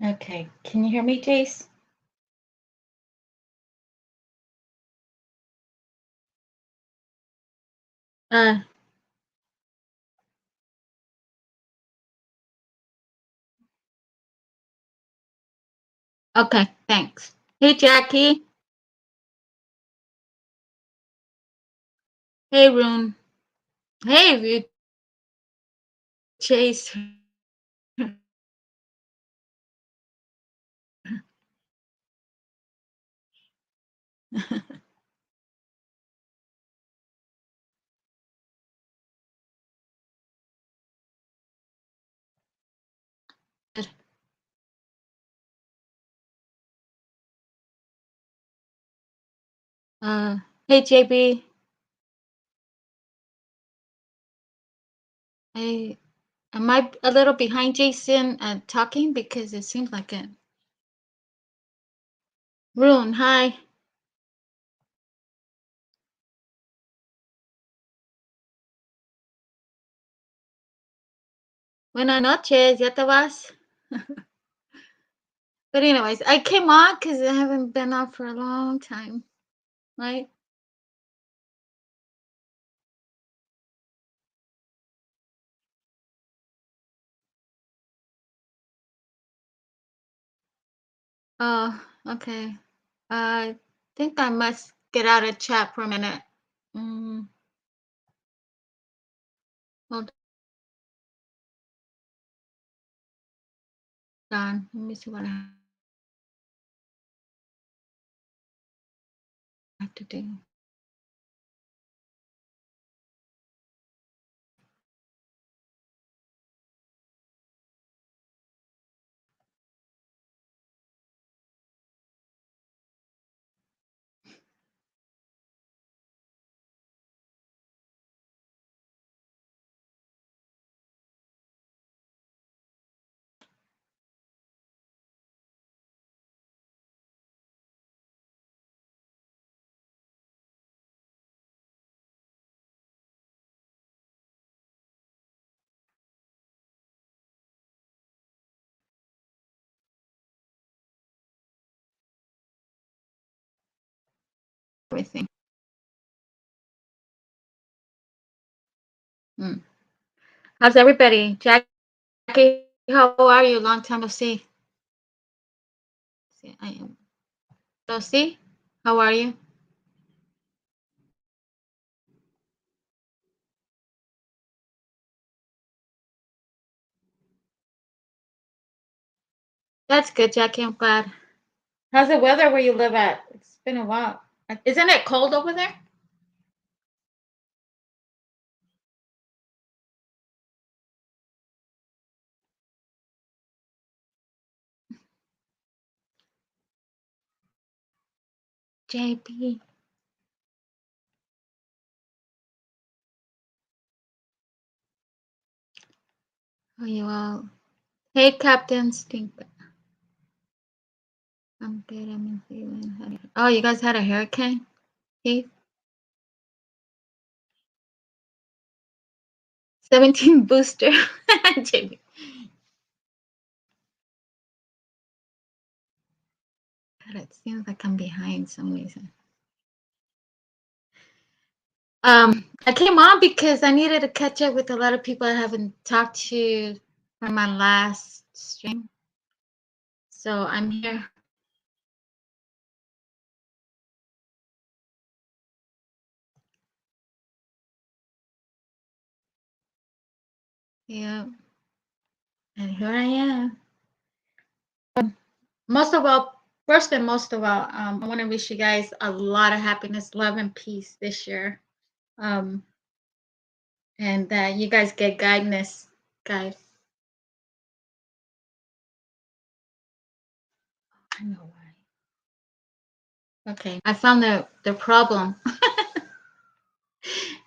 Okay. Can you hear me, Jace? Uh, okay, thanks. Hey, Jackie. Hey, Rune. Hey, Chase. Uh, hey, JB. Hey, am I a little behind Jason talking? Because it seems like it. Rune, hi. Buenas noches, ¿ya te vas? But anyways, I came on because I haven't been on for a long time, right? Oh, okay. I think I must get out of chat for a minute. Mm, hold on. Let me see what I have to do. Everything. Mm. How's everybody? Jackie, how are you? Long time no see. See, I am. So see, how are you? That's good, Jackie. I'm glad. How's the weather where you live at? It's been a while. Isn't it cold over there? JP. Oh, you all. Hey, Captain Stink. I'm good. I'm in Cleveland. Oh, you guys had a hurricane? Keith? 17 booster. JP. God, it seems like I'm behind some reason. I came on because I needed to catch up with a lot of people I haven't talked to from my last stream. So I'm here. Yeah. And here I am. Most of all, first and most of all, I want to wish you guys a lot of happiness, love, and peace this year. Um, and that you guys get guidance, guys. I know why. Okay, I found the problem.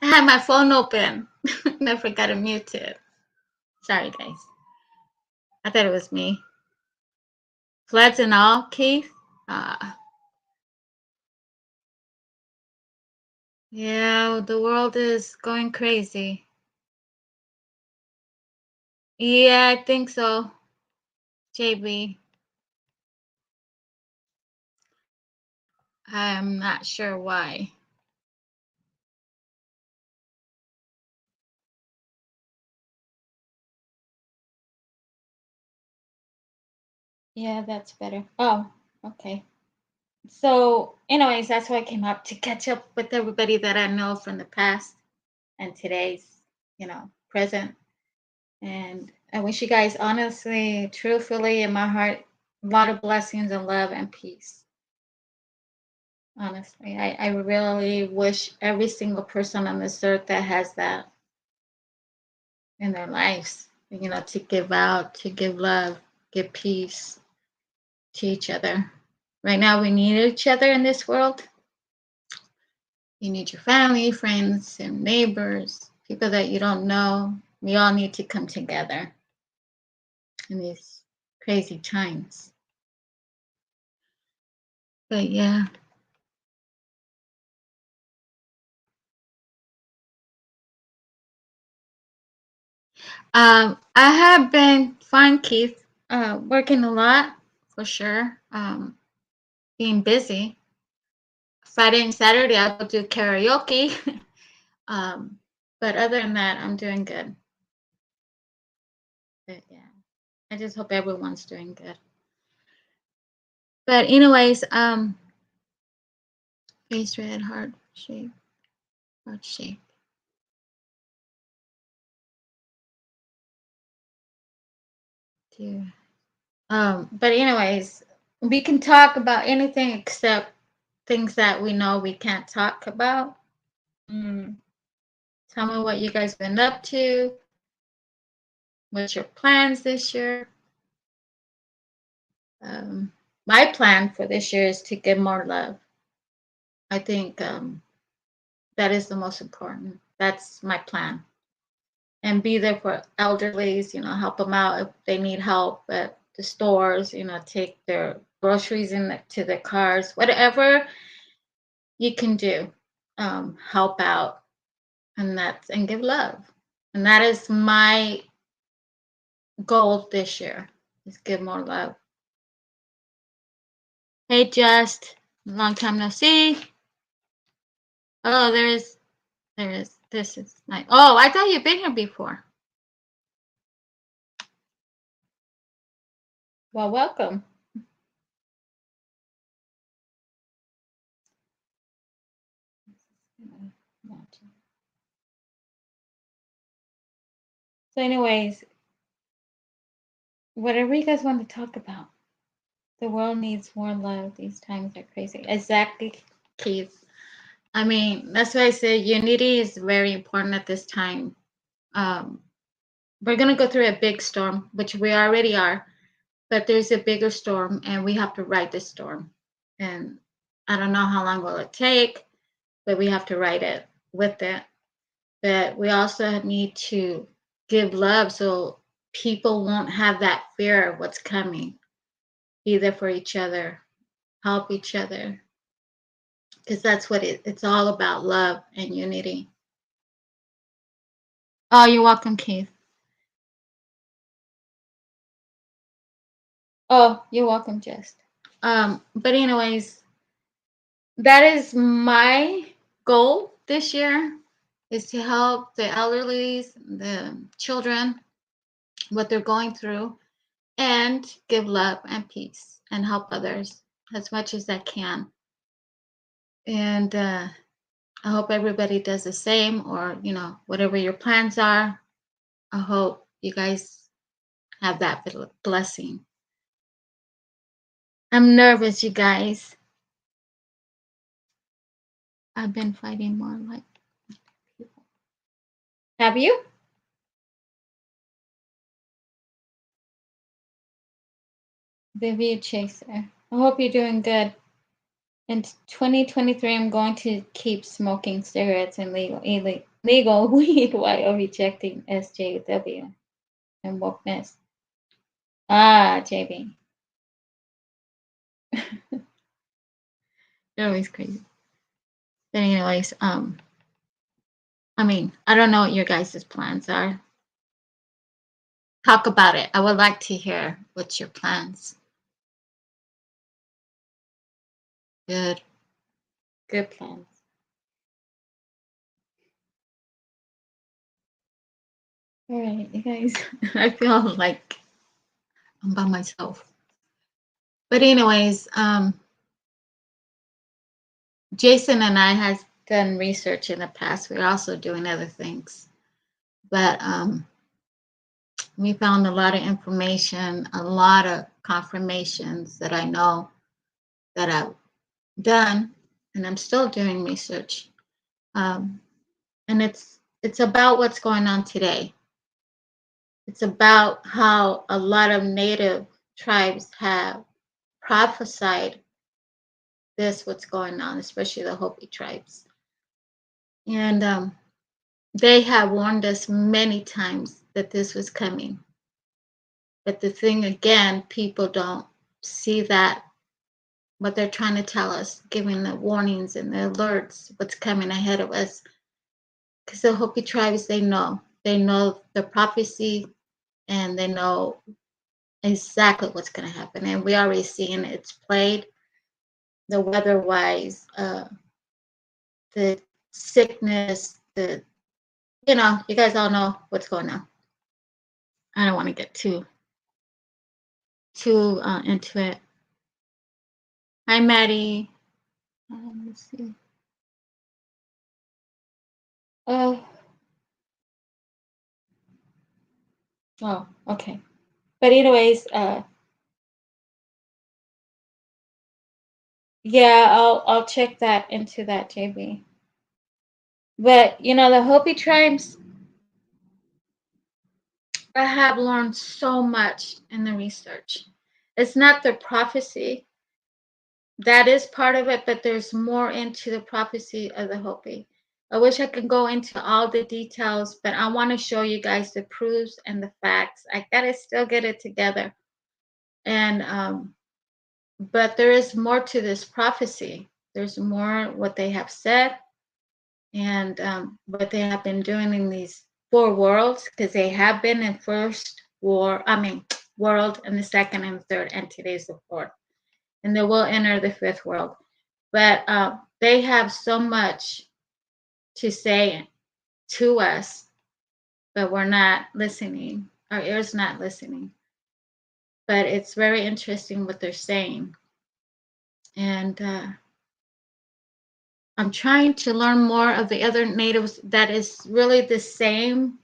I had my phone open and I forgot to mute it. Sorry, guys. I thought it was me. Floods and all, Keith. Uh, yeah, the world is going crazy. Yeah, I think so, JB. I'm not sure why. Yeah, that's better. Oh, okay. So, anyways, that's why I came up to catch up with everybody that I know from the past and today's, present. And I wish you guys honestly, truthfully, in my heart, a lot of blessings and love and peace. Honestly, I really wish every single person on this earth that has that in their lives, to give out, to give love, give peace to each other. Right now, we need each other in this world. You need your family, friends, and neighbors, people that you don't know. We all need to come together in these crazy times. But yeah, I have been fine, Keith. Working a lot for sure. Being busy. Friday and Saturday, I go do karaoke. um, but other than that, I'm doing good. But yeah, I just hope everyone's doing good. But anyways, face red, heart shape. Dear. But anyways, we can talk about anything except things that we know we can't talk about. Mm. Tell me what you guys been up to. What's your plans this year? My plan for this year is to give more love. I think that is the most important. That's my plan. And be there for elderlies, help them out if they need help at the stores, take their groceries to their cars, whatever you can do, help out, and give love. And that is my goal this year, is give more love. Hey, Just, long time no see. Oh, this is nice. Oh, I thought you've been here before. Well, welcome. So, anyways, whatever you guys want to talk about, the world needs more love. These times are crazy. Exactly, Keith. I mean, that's why I say unity is very important at this time. Um, we're going to go through a big storm, which we already are, but there's a bigger storm, and we have to ride this storm. And I don't know how long will it take, but we have to ride it with it. But we also need to give love so people won't have that fear of what's coming. Be there for each other, help each other, because that's what it's all about, love and unity. Oh, you're welcome, Keith. Oh, you're welcome, Jess. But anyways, that is my goal this year, is to help the elderly, the children, what they're going through, and give love and peace and help others as much as I can. And I hope everybody does the same, or, whatever your plans are. I hope you guys have that blessing. I'm nervous, you guys. I've been fighting more like people. Have you? Vivian Chaser. I hope you're doing good. In 2023, I'm going to keep smoking cigarettes and legal weed while rejecting SJW and wokeness. Ah, JB. They're always crazy. But anyways, I mean, I don't know what your guys' plans are. Talk about it. I would like to hear what's your plans. Good. Good plans. All right, you guys. I feel like I'm by myself. But anyways, Jason and I has done research in the past. We're also doing other things, but we found a lot of information, a lot of confirmations that I know that I've done, and I'm still doing research. Um, and it's about what's going on today. It's about how a lot of native tribes have prophesied this, what's going on, especially the Hopi tribes. And they have warned us many times that this was coming. But the thing again, people don't see that what they're trying to tell us, giving the warnings and the alerts, what's coming ahead of us. Because the Hopi tribes, they know the prophecy, and they know exactly what's going to happen. And we already seen it's played, the weather-wise, the sickness, you guys all know what's going on. I don't want to get too into it. Hi, Maddie. Let's see. Oh, okay. But anyways, yeah, I'll check that into that, JB. But the Hopi tribes, I have learned so much in the research. It's not the prophecy. That is part of it, but there's more into the prophecy of the Hopi. I wish I could go into all the details, but I want to show you guys the proofs and the facts. I gotta still get it together. And but there is more to this prophecy. There's more what they have said, and what they have been doing in these four worlds, because they have been in world, and the second and third, and today's the fourth, and they will enter the fifth world. But they have so much to say to us, but we're not listening. Our ears not listening. But it's very interesting what they're saying, and I'm trying to learn more of the other natives that is really the same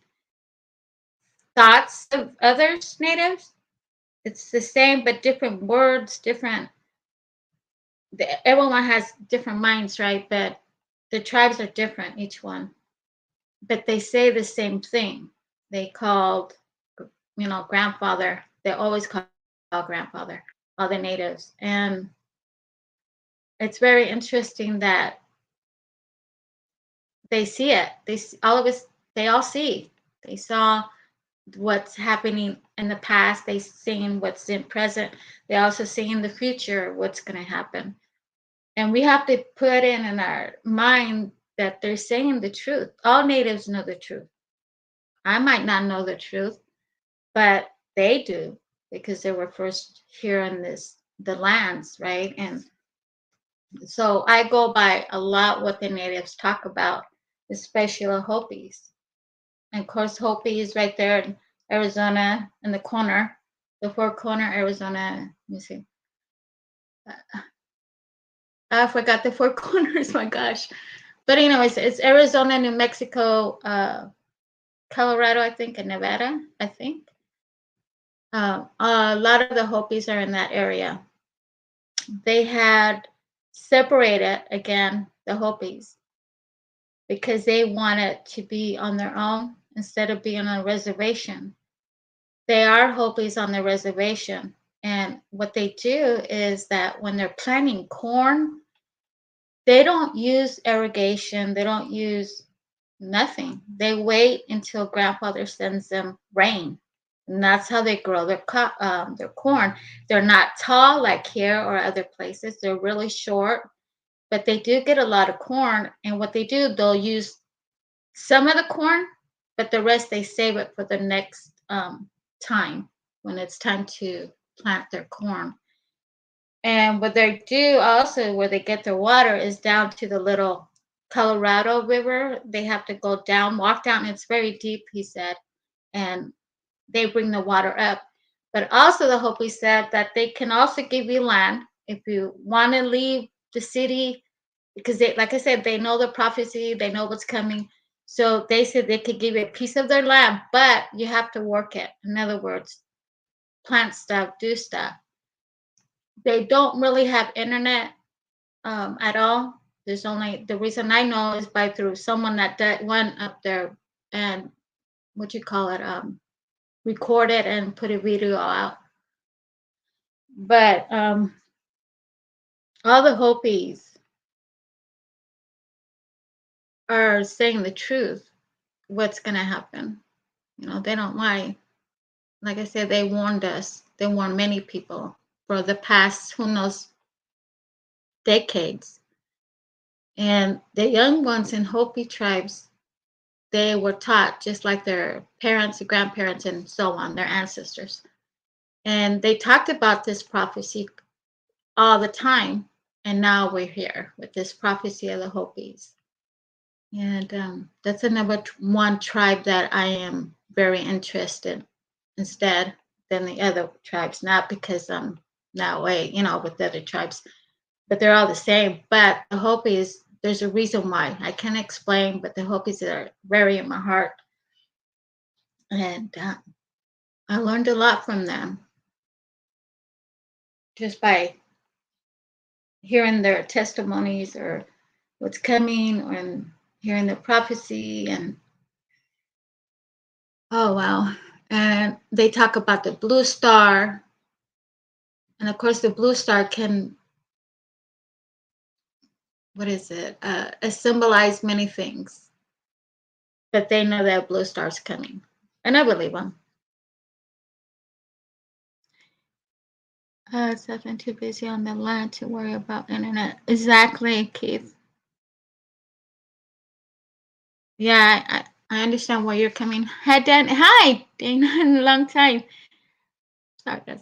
thoughts of others natives. It's the same, but different words, different. Everyone has different minds, right? But the tribes are different, each one. But they say the same thing. They called, grandfather. They always call grandfather, all the natives. And it's very interesting that they see it. All of us, they all see. They saw what's happening in the past. They seen what's in present. They also see in the future what's going to happen. And we have to put in our mind that they're saying the truth. All natives know the truth. I might not know the truth, but they do, because they were first here in the lands, right? And so I go by a lot what the natives talk about, especially the Hopis. And of course, Hopi is right there in Arizona in the corner, the four corner Arizona. Let me see. I forgot the four corners. My gosh. But anyways, it's Arizona, New Mexico, Colorado, I think, and Nevada, I think. A lot of the Hopis are in that area. They had separated again the Hopis because they wanted to be on their own instead of being on a reservation. They are Hopis on the reservation. And what they do is that when they're planting corn, they don't use irrigation, they don't use nothing. They wait until grandfather sends them rain. And that's how they grow their corn. They're not tall like here or other places. They're really short, but they do get a lot of corn. And what they do, they'll use some of the corn, but the rest they save it for the next time when it's time to plant their corn. And what they do also, where they get their water, is down to the little Colorado River. They have to go down, walk down. It's very deep, he said, and they bring the water up. But also, the Hopi said that they can also give you land if you want to leave the city, because they, like I said, they know the prophecy, they know what's coming. So they said they could give you a piece of their land, but you have to work it. In other words, plant stuff, do stuff. They don't really have internet at all. There's only, the reason I know is by through someone that went up there and what you call it, recorded and put a video out. But all the Hopis are saying the truth. What's gonna happen? You know, they don't lie. Like I said, they warned us. They warned many people for the past, who knows, decades. And the young ones in Hopi tribes, they were taught just like their parents, grandparents, and so on, their ancestors. And they talked about this prophecy all the time. And now we're here with this prophecy of the Hopis. And that's another one tribe that I am very interested instead than the other tribes. Not because I'm that way, you know, with the other tribes, but they're all the same. But the Hopis, there's a reason why. I can't explain, but the Hopis are very in my heart. And I learned a lot from them just by hearing their testimonies or what's coming, and hearing the prophecy. And oh wow. And they talk about the blue star. And of course, the blue star can, what is it? It symbolize many things. But they know that blue star's coming. And I believe them. I've too busy on the land to worry about internet. Exactly, Keith. Yeah, I understand where you're coming. Hi, Dan. Hi, Dana. In a long time. Sorry, guys.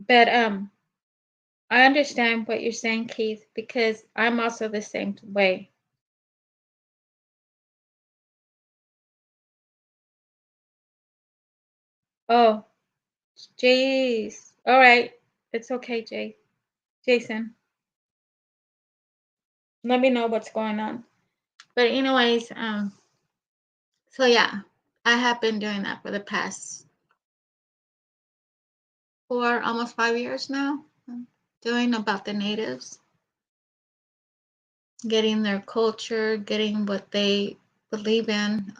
But I understand what you're saying, Keith, because I'm also the same way. Oh, jeez. All right. It's okay, Jason. Let me know what's going on. But anyways, so yeah, I have been doing that for the past almost 5 years now. Doing about the natives, getting their culture, getting what they believe in,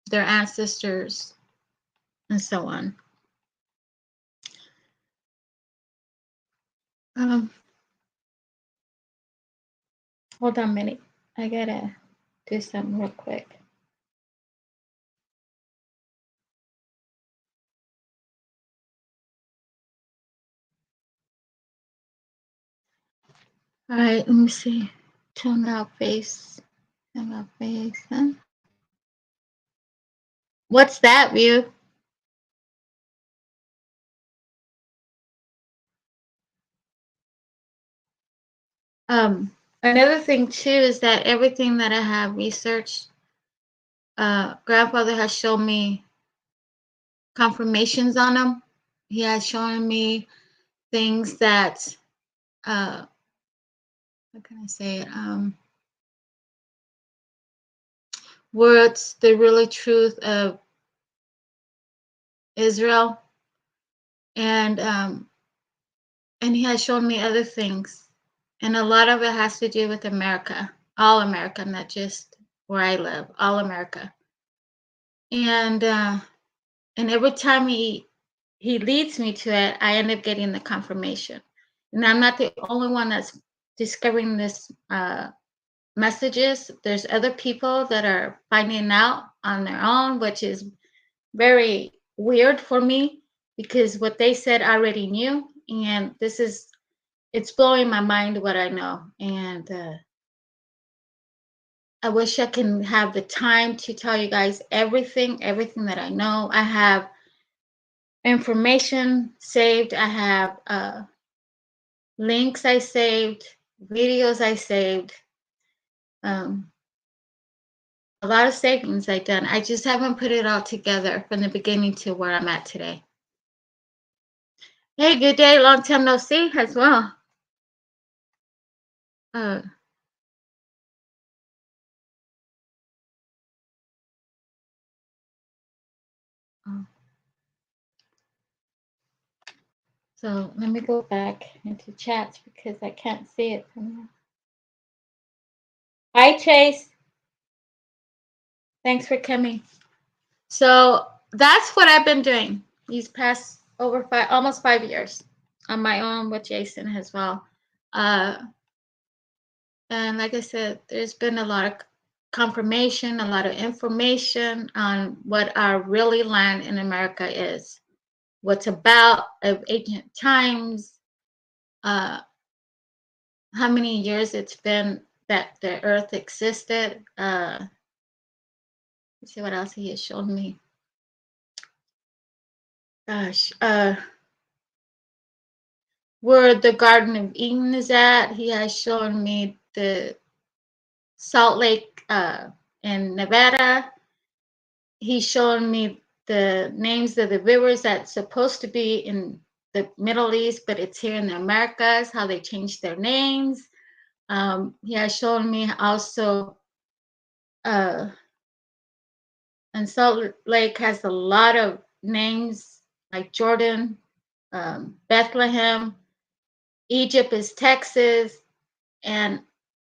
their ancestors, and so on. Hold on a minute. I gotta do something real quick. All right, let me see. Turn out face. Turn out face. Huh? What's that, view? Another thing too is that everything that I have researched, grandfather has shown me confirmations on them. He has shown me things that, how can I say it? Words, the really truth of Israel, and he has shown me other things, and a lot of it has to do with America, all America, not just where I live, all America. And every time he leads me to it, I end up getting the confirmation. And I'm not the only one that's discovering this messages. There's other people that are finding out on their own, which is very weird for me, because what they said I already knew, and it's blowing my mind what I know. And I wish I can have the time to tell you guys everything that I know. I have information saved. I have links I saved, videos I saved, um, a lot of savings I've done. I just haven't put it all together from the beginning to where I'm at today. Hey, good day. Long time no see as well. Uh, oh, so let me go back into chats because I can't see it from here. Hi, Chase. Thanks for coming. So that's what I've been doing these past almost 5 years on my own with Jason as well. Uh, and like I said, there's been a lot of confirmation, a lot of information on what our really land in America is, what's about of ancient times, uh, how many years it's been that the earth existed. Let's see what else he has shown me. Gosh, where the Garden of Eden is at. He has shown me the Salt Lake in Nevada. He's shown me the names of the rivers that's supposed to be in the Middle East, but it's here in the Americas, how they changed their names. He has shown me also, and Salt Lake has a lot of names like Jordan, Bethlehem. Egypt is Texas, and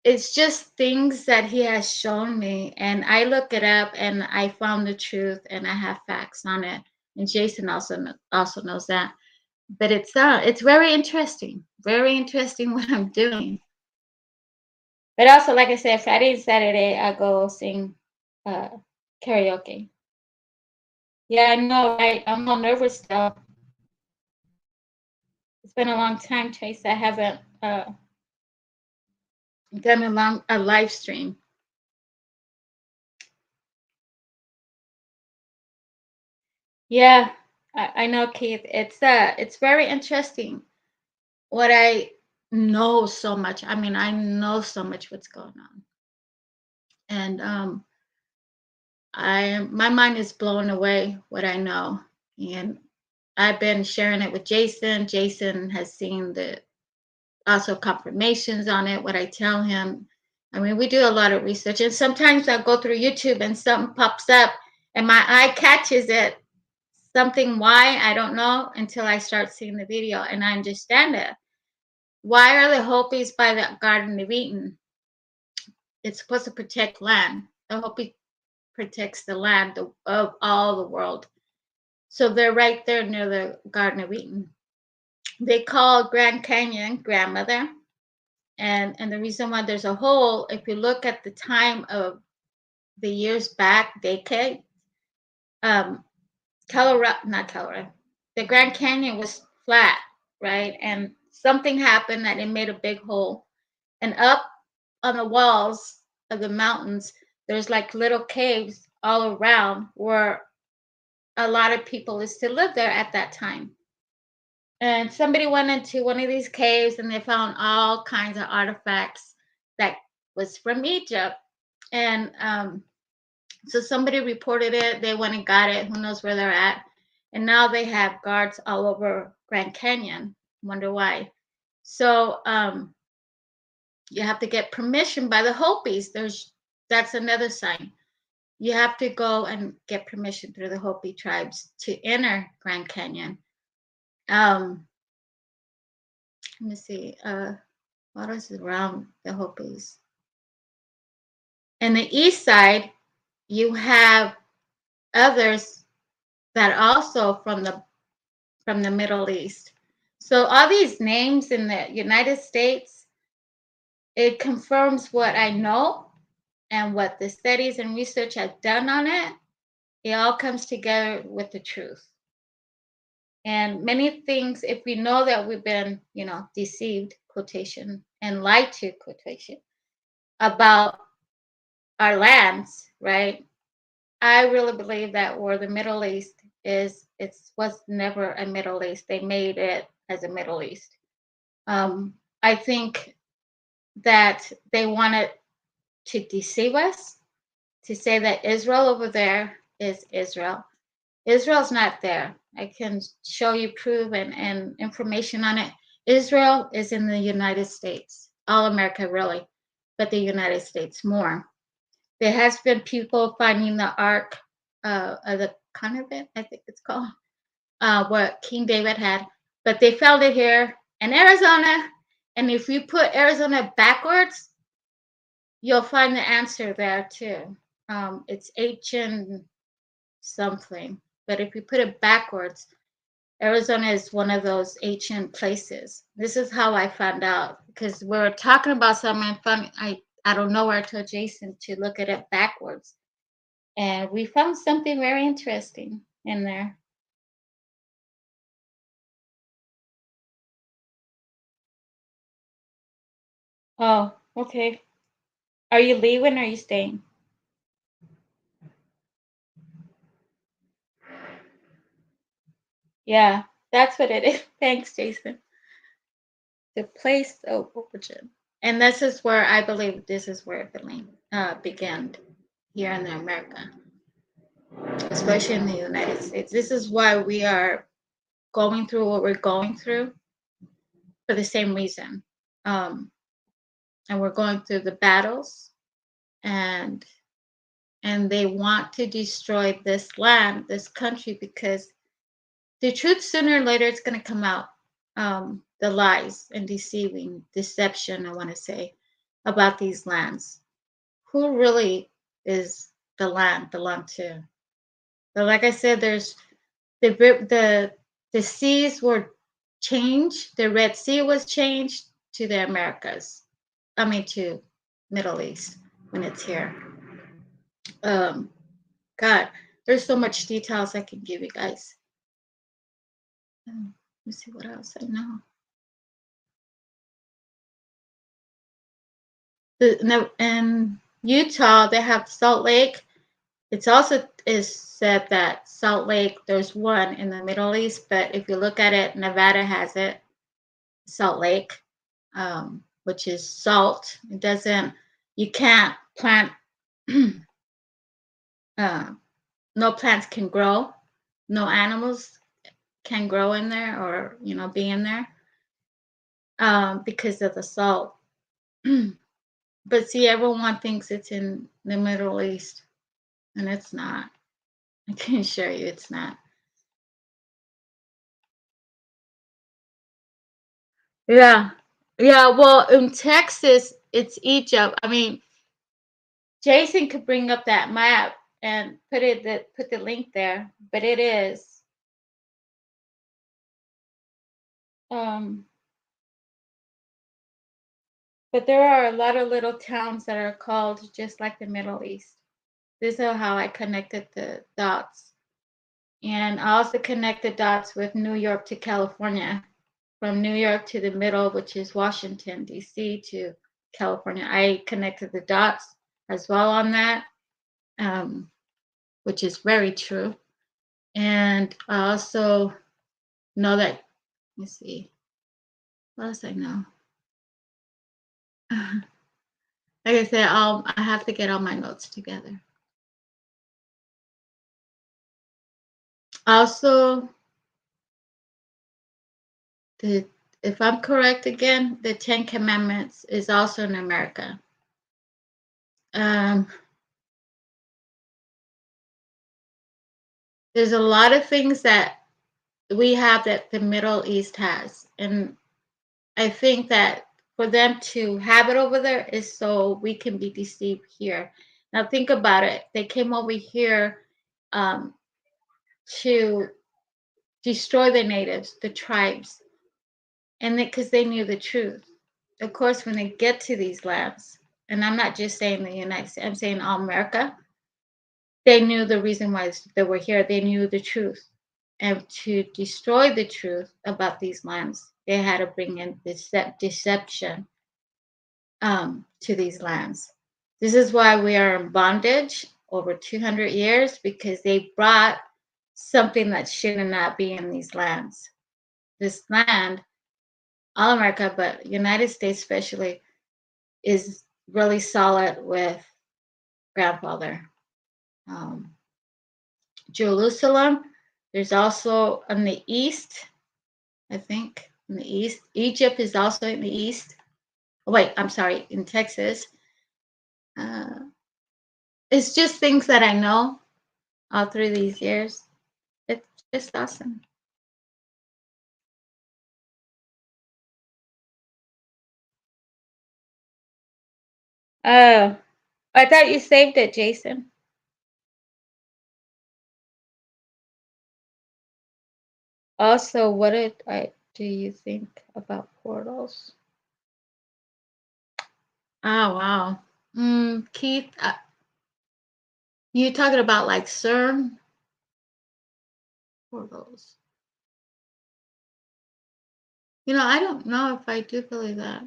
it's just things that he has shown me, and I look it up and I found the truth and I have facts on it, and Jason also knows that. But it's very interesting what I'm doing. But also, like I said, Friday and Saturday I go sing uh karaoke. Yeah, I know, right? I'm all nervous still. It's been a long time, Chase. I haven't done a live stream. Yeah, I know, Keith. It's very interesting what I know so much. I mean, I know so much what's going on. And my mind is blown away what I know. And I've been sharing it with Jason. Jason has seen the also confirmations on it, what I tell him. I mean, we do a lot of research, and sometimes I'll go through YouTube and something pops up and my eye catches it. Something why I don't know until I start seeing the video and I understand it. Why are the Hopis by the Garden of Eden? It's supposed to protect land. The Hopi protects the land of all the world. So they're right there near the Garden of Eden. They call Grand Canyon grandmother. And the reason why there's a hole, if you look at the time of the years back, decade, not Colorado, the Grand Canyon was flat, right? And something happened that it made a big hole. And up on the walls of the mountains, there's like little caves all around where a lot of people used to live there at that time. And somebody went into one of these caves and they found all kinds of artifacts that was from Egypt. And so somebody reported it. They went and got it. Who knows where they're at? And now they have guards all over Grand Canyon. Wonder why. So you have to get permission by the Hopis. That's another sign. You have to go and get permission through the Hopi tribes to enter Grand Canyon. Let me see. What is around the Hopis? In the east side, you have others that also from the Middle East. So all these names in the United States, it confirms what I know and what the studies and research I've done on it. It all comes together with the truth. And many things, if we know that we've been, deceived, quotation, and lied to, quotation, about our lands, right? I really believe that where the Middle East is It was never a Middle East. They made it as a Middle East. I think that they wanted to deceive us, to say that Israel over there is Israel. Israel's not there. I can show you proof and information on it. Israel is in the United States, all America really, but the United States more. There has been people finding the Ark of the Covenant, I think it's called, what King David had, but they found it here in Arizona. And if you put Arizona backwards, you'll find the answer there too. It's ancient something, but if you put it backwards, Arizona is one of those ancient places. This is how I found out because we were talking about something fun. I don't know where I told Jason to look at it backwards, and we found something very interesting in there. Oh, okay. Are you leaving or are you staying? Yeah, that's what it is. Thanks, Jason. The place of origin. And this is where I believe this is where it began here in America, especially in the United States. This is why we are going through what we're going through for the same reason. Um, and we're going through the battles and they want to destroy this land, this country, because the truth sooner or later it's going to come out. The lies and deception, I want to say, about these lands. Who really is the land belong to? But like I said, there's the seas were changed. The Red Sea was changed to the Americas. I mean to Middle East when it's here. Um, God, there's so much details I can give you guys. Let me see what else I know. In Utah, they have Salt Lake. It's also is said that Salt Lake, there's one in the Middle East, but if you look at it, Nevada has it, Salt Lake, which is salt. It doesn't, you can't plant, no plants can grow, no animals can grow in there or, be in there because of the salt. But see, everyone thinks it's in the Middle East, and it's not. I can assure you it's not. Yeah. Yeah, well, in Texas, it's Egypt. I mean, Jason could bring up that map and put the link there, but it is um but there are a lot of little towns that are called just like the Middle East. This is how I connected the dots. And I also connect the dots with New York to California, from New York to the middle, which is Washington, D.C. to California. I connected the dots as well on that, which is very true. And I also know that, let me see, what else I know? Like I said, I have to get all my notes together. Also, the if I'm correct again, the Ten Commandments is also in America. Um, there's a lot of things that we have that the Middle East has, and I think that for them to have it over there is so we can be deceived here. Now think about it. They came over here um, to destroy the natives, the tribes, and because they knew the truth. Of course, when they get to these lands, and I'm not just saying the United States, I'm saying all America, they knew the reason why they were here. They knew the truth. And to destroy the truth about these lands, they had to bring in deception to these lands. This is why we are in bondage over 200 years, because they brought something that should not be in these lands. This land, all America, but United States especially, is really solid with grandfather. Um, Jerusalem, there's also in the east, I think, in the east. Egypt is also in the east. Oh, wait, I'm sorry, in Texas. Uh, it's just things that I know all through these years. It's just awesome. Oh, I thought you saved it, Jason. Also, what do you think about portals? Oh wow. Keith, you talking about like CERN portals? I don't know if I do believe that.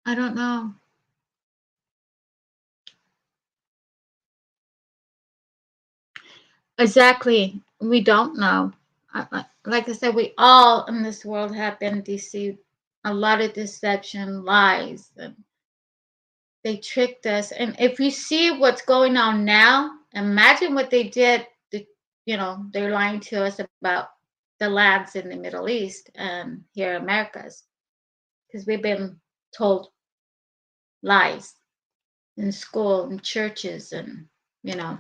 I don't know. Exactly. We don't know. Like I said, we all in this world have been deceived. A lot of deception, lies, and they tricked us. And if you see what's going on now, imagine what they did. They're lying to us about the lands in the Middle East and here in Americas, because we've been told lies in school and churches and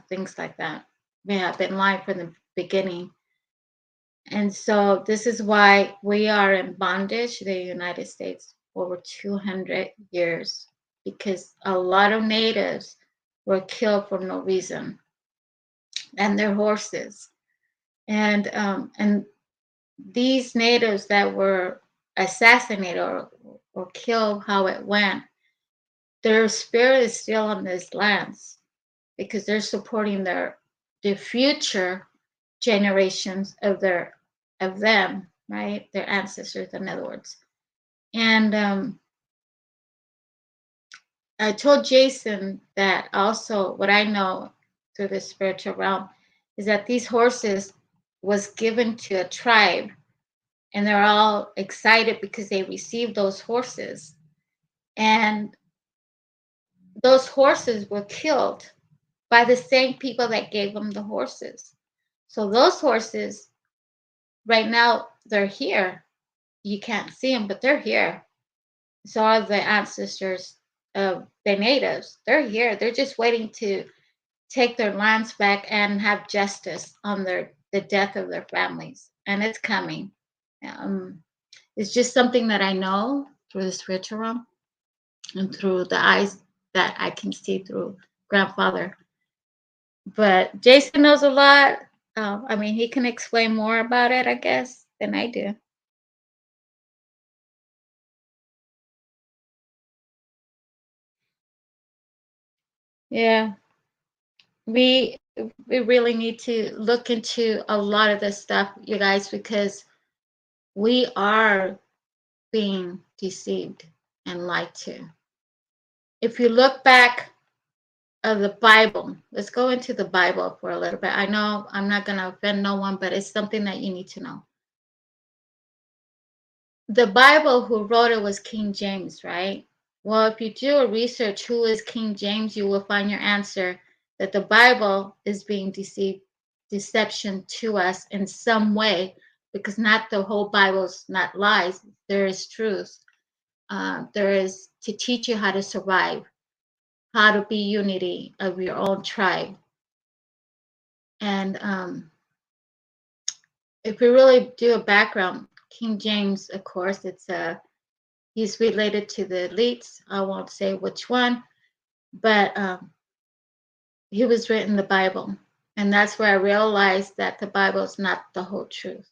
things like that. We have been lying from the beginning. And so this is why we are in bondage, the United States, over 200 years, because a lot of natives were killed for no reason, and their horses. And these natives that were assassinated or killed, how it went, their spirit is still on these lands because they're supporting the future generations of them, right? Their ancestors, in other words. And I told Jason that also what I know through the spiritual realm is that these horses was given to a tribe, and they're all excited because they received those horses. And those horses were killed by the same people that gave them the horses. So those horses right now, they're here. You can't see them, but they're here. So are the ancestors of the natives. They're here. They're just waiting to take their lands back and have justice on the death of their families. And it's coming. Um, it's just something that I know through the spiritual realm and through the eyes that I can see through grandfather. But Jason knows a lot. I mean, he can explain more about it, I guess, than I do. Yeah, we we really need to look into a lot of this stuff, you guys, because we are being deceived and lied to. If you look back of the Bible, let's go into the Bible for a little bit. I know I'm not going to offend no one, but it's something that you need to know. The Bible, who wrote it was King James, right? Well, if you do a research who is King James, you will find your answer that the Bible is being deception to us in some way, because not the whole Bible's not lies. There is truth. There is to teach you how to survive, how to be unity of your own tribe. And if we really do a background, King James, of course, he's related to the elites. I won't say which one, but he was written the Bible. And that's where I realized that the Bible is not the whole truth.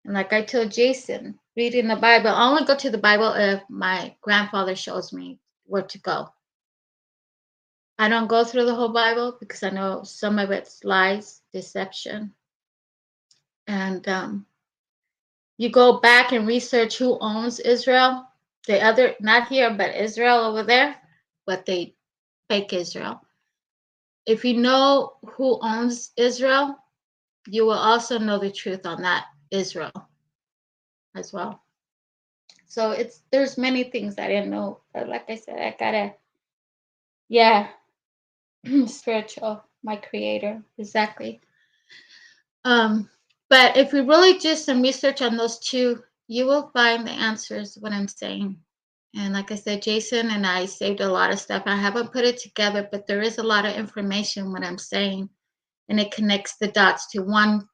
And like I told Jason, reading the Bible, I only go to the Bible if my grandfather shows me where to go. I don't go through the whole Bible because I know some of it's lies, deception. And you go back and research who owns Israel, the other, not here, but Israel over there, but they fake Israel. If you know who owns Israel, you will also know the truth on that Israel as well. So there's many things I didn't know, but like I said, I gotta, yeah, spiritual, my creator, exactly. Um, but if we really do some research on those two, you will find the answers what I'm saying. And like I said, Jason and I saved a lot of stuff. I haven't put it together, but there is a lot of information what I'm saying, and it connects the dots to one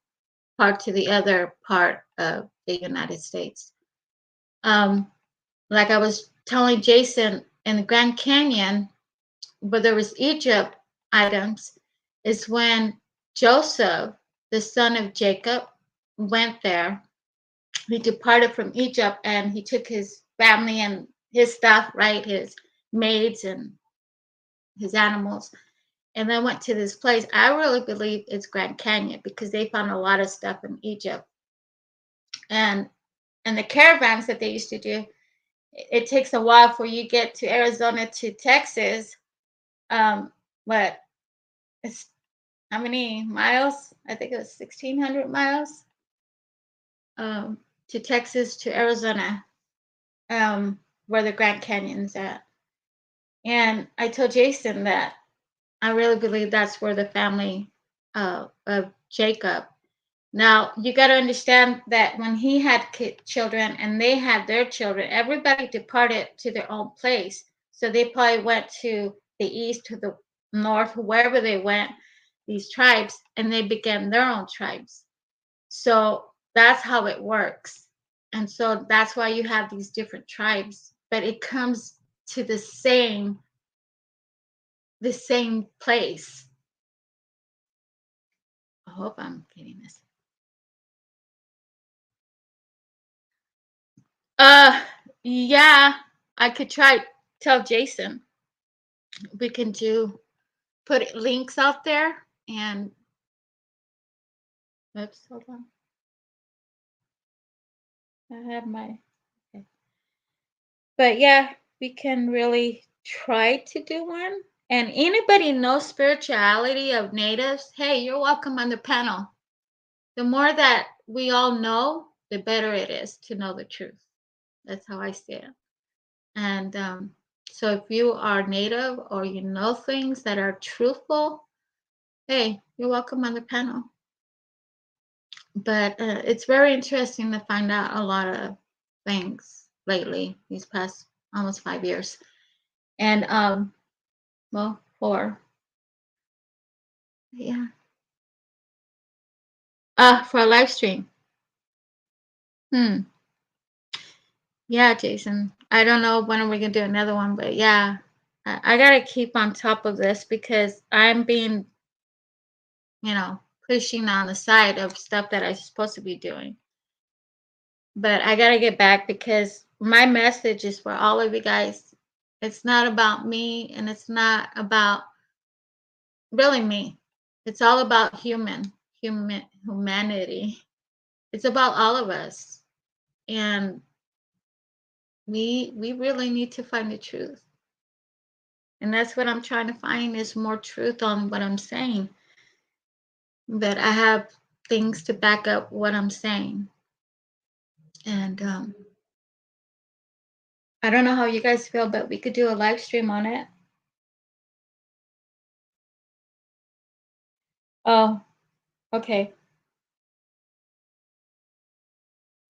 part to the other part of the United States. Like I was telling Jason, in the Grand Canyon, where there was Egypt items, is when Joseph, the son of Jacob, went there. He departed from Egypt and he took his family and his stuff, right? His maids and his animals, and then went to this place. I really believe it's Grand Canyon because they found a lot of stuff in Egypt. And the caravans that they used to do, it takes a while for you get to Arizona to Texas. But it's how many miles? I think it was 1,600 miles to Texas to Arizona, where the Grand Canyon's at. And I told Jason that I really believe that's where the family of Jacob. Now, you got to understand that when he had children and they had their children, everybody departed to their own place. So they probably went to the east, to the north, wherever they went, these tribes, and they began their own tribes. So that's how it works. And so that's why you have these different tribes, but it comes to the same place. I hope I'm getting this. Uh, yeah, I could try tell Jason we can put links out there and oops, hold on. I have my okay. But yeah, we can really try to do one. And anybody knows spirituality of natives, hey, you're welcome on the panel. The more that we all know, the better it is to know the truth. That's how I see it. And so if you are native or you know things that are truthful, hey, you're welcome on the panel. But it's very interesting to find out a lot of things lately, these past almost 5 years. And well, 4. Yeah. For a live stream. Yeah, Jason. I don't know when we're gonna do another one, but yeah. I gotta keep on top of this because I'm being, pushing on the side of stuff that I'm supposed to be doing. But I gotta get back because my message is for all of you guys. It's not about me and it's not about really me. It's all about humanity. It's about all of us. And we really need to find the truth. And that's what I'm trying to find is more truth on what I'm saying. That I have things to back up what I'm saying. And I don't know how you guys feel, but we could do a live stream on it. Oh, okay.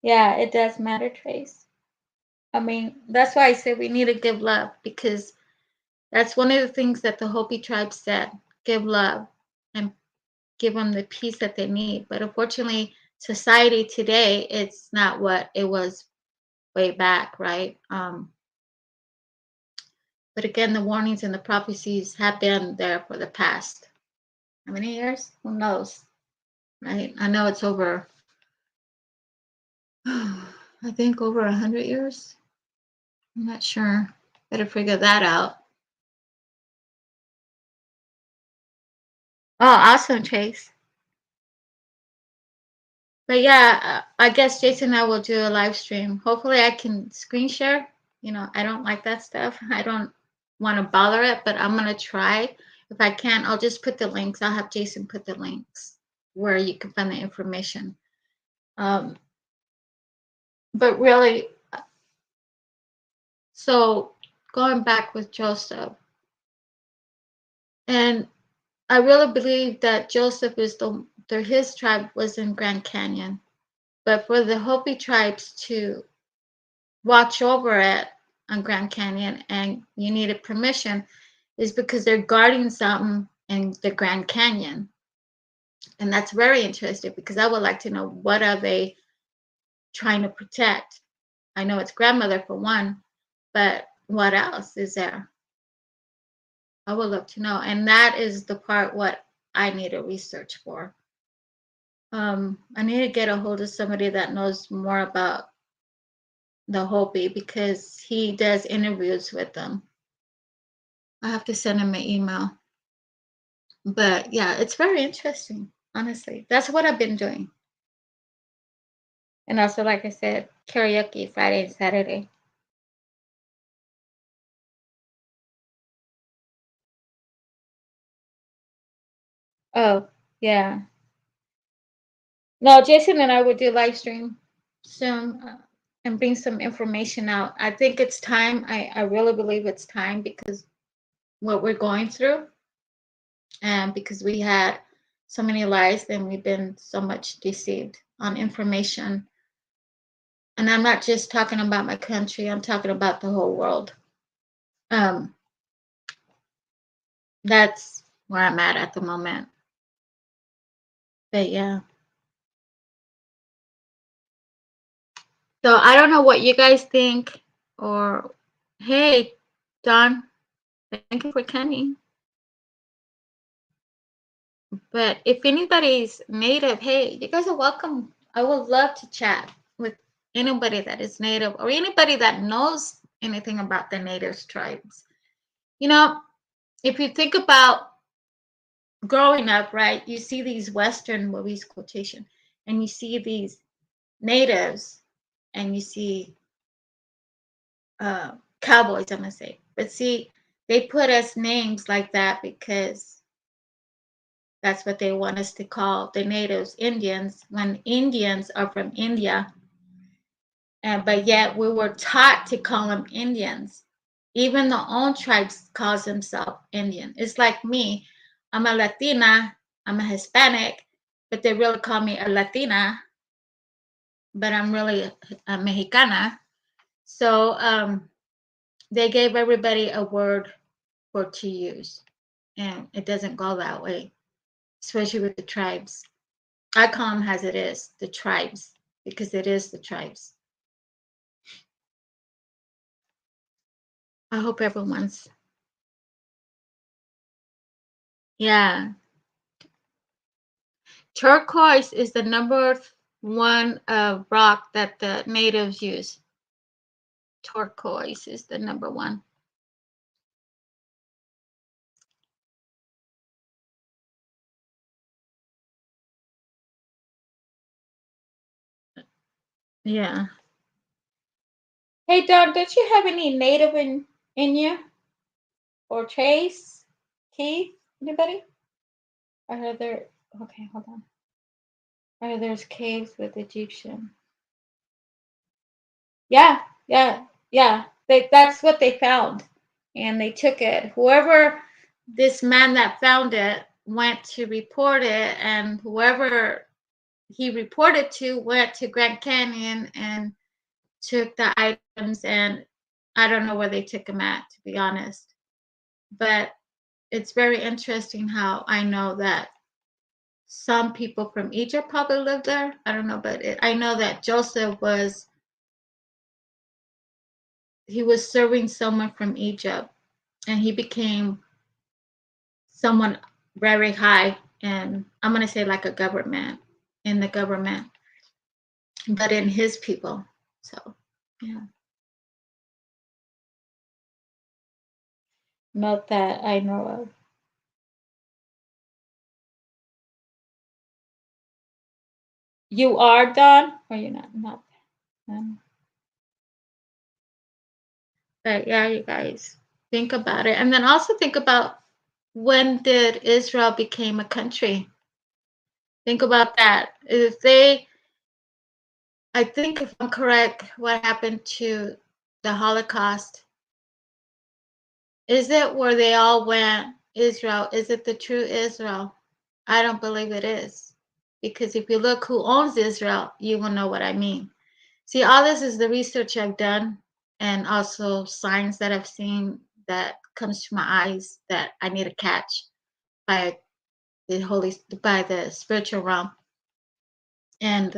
Yeah, it does matter, Trace. I mean, that's why I said we need to give love because that's one of the things that the Hopi tribe said, give love and give them the peace that they need. But unfortunately, society today, it's not what it was way back, right? But again, the warnings and the prophecies have been there for the past, how many years? Who knows, right? I know it's over, I think over 100 years. I'm not sure. Better figure that out. Oh, awesome, Chase. But yeah, I guess Jason and I will do a live stream. Hopefully, I can screen share. I don't like that stuff. I don't want to bother it, but I'm gonna try. If I can, I'll just put the links. I'll have Jason put the links where you can find the information. But really, so going back with Joseph, and I really believe that Joseph is his tribe was in Grand Canyon, but for the Hopi tribes to watch over it on Grand Canyon and you needed permission is because they're guarding something in the Grand Canyon. And that's very interesting because I would like to know, what are they trying to protect? I know it's grandmother for one, but what else is there? I would love to know. And that is the part what I need to research for. I need to get a hold of somebody that knows more about the Hopi because he does interviews with them. I have to send him an email. But yeah, it's very interesting, honestly. That's what I've been doing. And also, like I said, karaoke Friday and Saturday. Oh, yeah. No, Jason and I would do live stream soon and bring some information out. I think it's time. I really believe it's time because what we're going through, and because we had so many lies and we've been so much deceived on information. And I'm not just talking about my country, I'm talking about the whole world. Um, that's where I'm at the moment. But yeah. So I don't know what you guys think, or hey, Don, thank you for coming. But if anybody's native, hey, you guys are welcome. I would love to chat with anybody that is native or anybody that knows anything about the natives tribes. You know, if you think about growing up, right, you see these Western movies, quotation, and you see these natives and you see cowboys, I'm gonna say. But see, they put us names like that because that's what they want us to call the natives Indians when Indians are from India. But yet we were taught to call them Indians. Even the own tribes calls themselves Indian. It's like me. I'm a Latina, I'm a Hispanic, but they really call me a Latina, but I'm really a Mexicana. So they gave everybody a word for to use, and it doesn't go that way, especially with the tribes. I call them as it is, the tribes, because it is the tribes. I hope everyone's, yeah. Turquoise is the number one rock that the natives use. Turquoise is the number one. Yeah. Hey, Don, don't you have any native in you? Or Chase? Keith? Anybody? I heard there. Okay, hold on. I heard there's caves with Egyptian. Yeah, yeah, yeah. That's what they found. And they took it. Whoever this man that found it went to report it, and whoever he reported to went to Grand Canyon and took the items, and I don't know where they took them at, to be honest. But it's very interesting how I know that some people from Egypt probably lived there. I don't know, but I know that Joseph was serving someone from Egypt, and he became someone very high, and I'm gonna say like a government, in the government, but in his people. So yeah, not that I know of. You are Don, or you're not? Not. But yeah, you guys think about it, and then also think about, when did Israel became a country? Think about that. If they, I think if I'm correct, what happened to the Holocaust, is it where they all went, Israel? Is it the true Israel? I don't believe it is. Because if you look who owns Israel, you will know what I mean. See, all this is the research I've done and also signs that I've seen that comes to my eyes that I need to catch by by the spiritual realm. And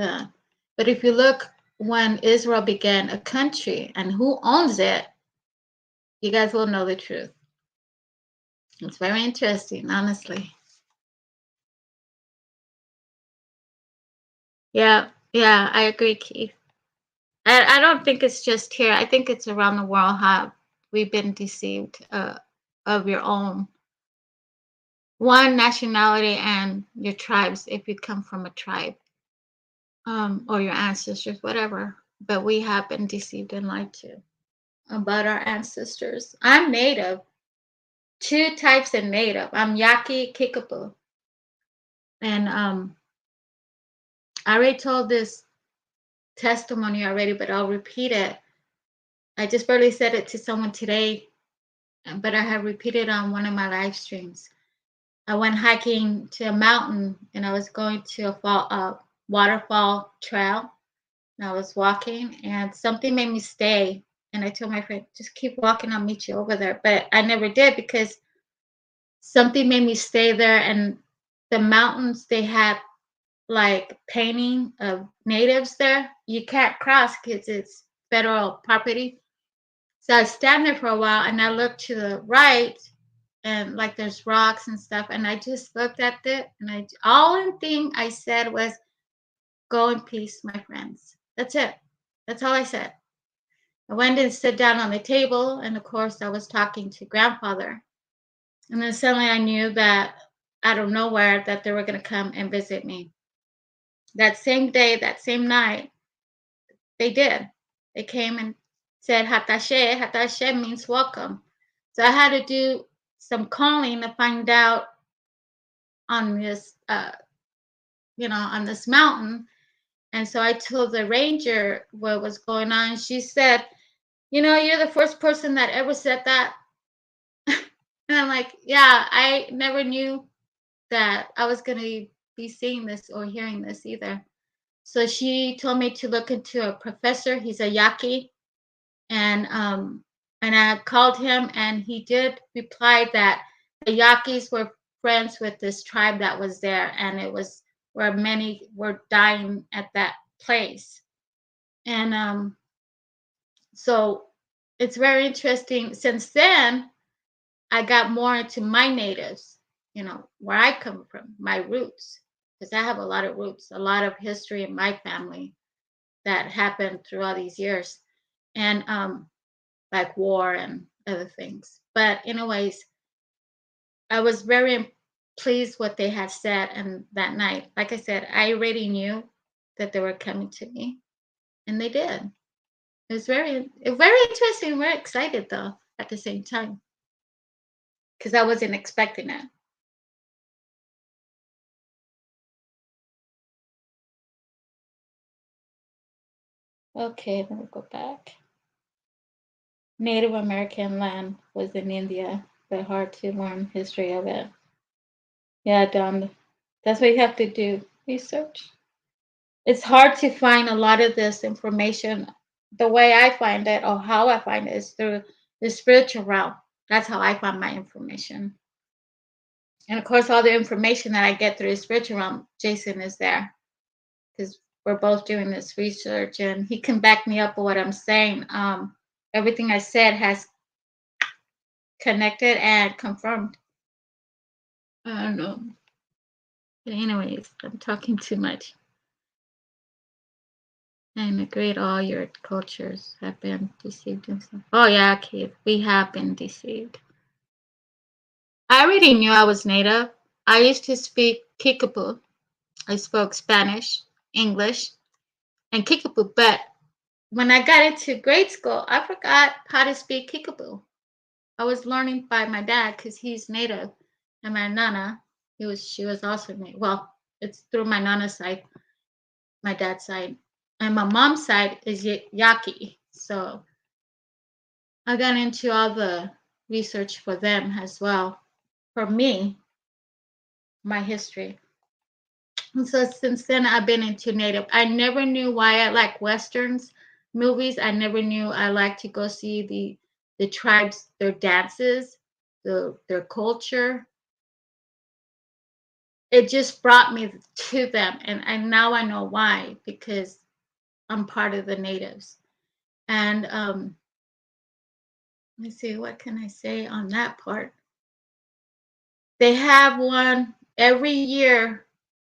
but if you look when Israel began a country and who owns it, you guys will know the truth. It's very interesting, honestly. Yeah, yeah, I agree, Keith. I don't think it's just here. I think it's around the world how we've been deceived of your own one nationality and your tribes if you come from a tribe or your ancestors, whatever. But we have been deceived and lied to about our ancestors. I'm Native, two types of Native. I'm Yaqui Kickapoo. And I already told this testimony already, but I'll repeat it. I just barely said it to someone today, but I have repeated on one of my live streams. I went hiking to a mountain and I was going to a waterfall trail. And I was walking and something made me stay. And I told my friend, just keep walking, I'll meet you over there. But I never did because something made me stay there. And the mountains, they had like painting of natives there. You can't cross because it's federal property. So I stand there for a while and I look to the right and like there's rocks and stuff. And I just looked at it and all thing I said was, go in peace, my friends. That's it. That's all I said. I went and sit down on the table. And of course, I was talking to grandfather. And then suddenly I knew that out of nowhere that they were going to come and visit me. That same day, that same night, they did. They came and said Hatashe. Hatashe means welcome. So I had to do some calling to find out on this, on this mountain. And so I told the ranger what was going on. She said, you're the first person that ever said that. And I'm like, yeah, I never knew that I was going to be seeing this or hearing this either. So she told me to look into a professor. He's a Yaqui, and I called him, and he did reply that the Yaquis were friends with this tribe that was there, and it was where many were dying at that place. And so it's very interesting. Since then, I got more into my natives, where I come from, my roots, because I have a lot of roots, a lot of history in my family that happened through all these years, and like war and other things. But anyways, I was very pleased what they had said, and that night, like I said, I already knew that they were coming to me, and they did. It was very interesting, very excited though at the same time because I wasn't expecting it. Okay, let me go back. Native American land was in India, but hard to learn history of it. Yeah, Don, that's what you have to do, research. It's hard to find a lot of this information. The way I find it or how I find it is through the spiritual realm. That's how I find my information. And of course, all the information that I get through the spiritual realm, Jason is there because we're both doing this research and he can back me up with what I'm saying. Everything I said has connected and confirmed. I don't know. But anyways, I'm talking too much. And agreed all your cultures have been deceived and stuff. Oh yeah, Keith, we have been deceived. I already knew I was native. I used to speak Kickapoo. I spoke Spanish, English, and Kickapoo, but when I got into grade school, I forgot how to speak Kickapoo. I was learning by my dad because he's native, and my nana, she was also native. Well, It's through my nana side, my dad's side, and my mom's side is Yaqui. So I got into all the research for them as well. For me, my history. And so since then, I've been into Native. I never knew why I like Westerns movies. I never knew I like to go see the tribes, their dances, their culture. It just brought me to them, and now I know why, because I'm part of the natives. And let me see, what can I say on that part? They have one every year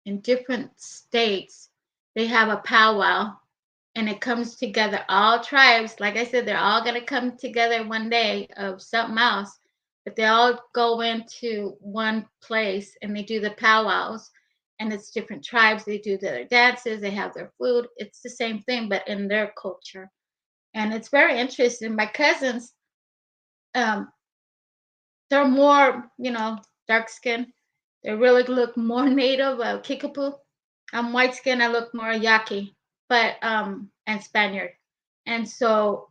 in different states. They have a powwow, and it comes together all tribes. Like I said, they're all going to come together one day of something else, but they all go into one place and they do the powwows. And it's different tribes. They do their dances, they have their food. It's the same thing, but in their culture. And it's very interesting. My cousins, um, they're more, dark skin. They really look more native, Kickapoo. I'm white skin. I look more Yaqui, but and Spaniard. And so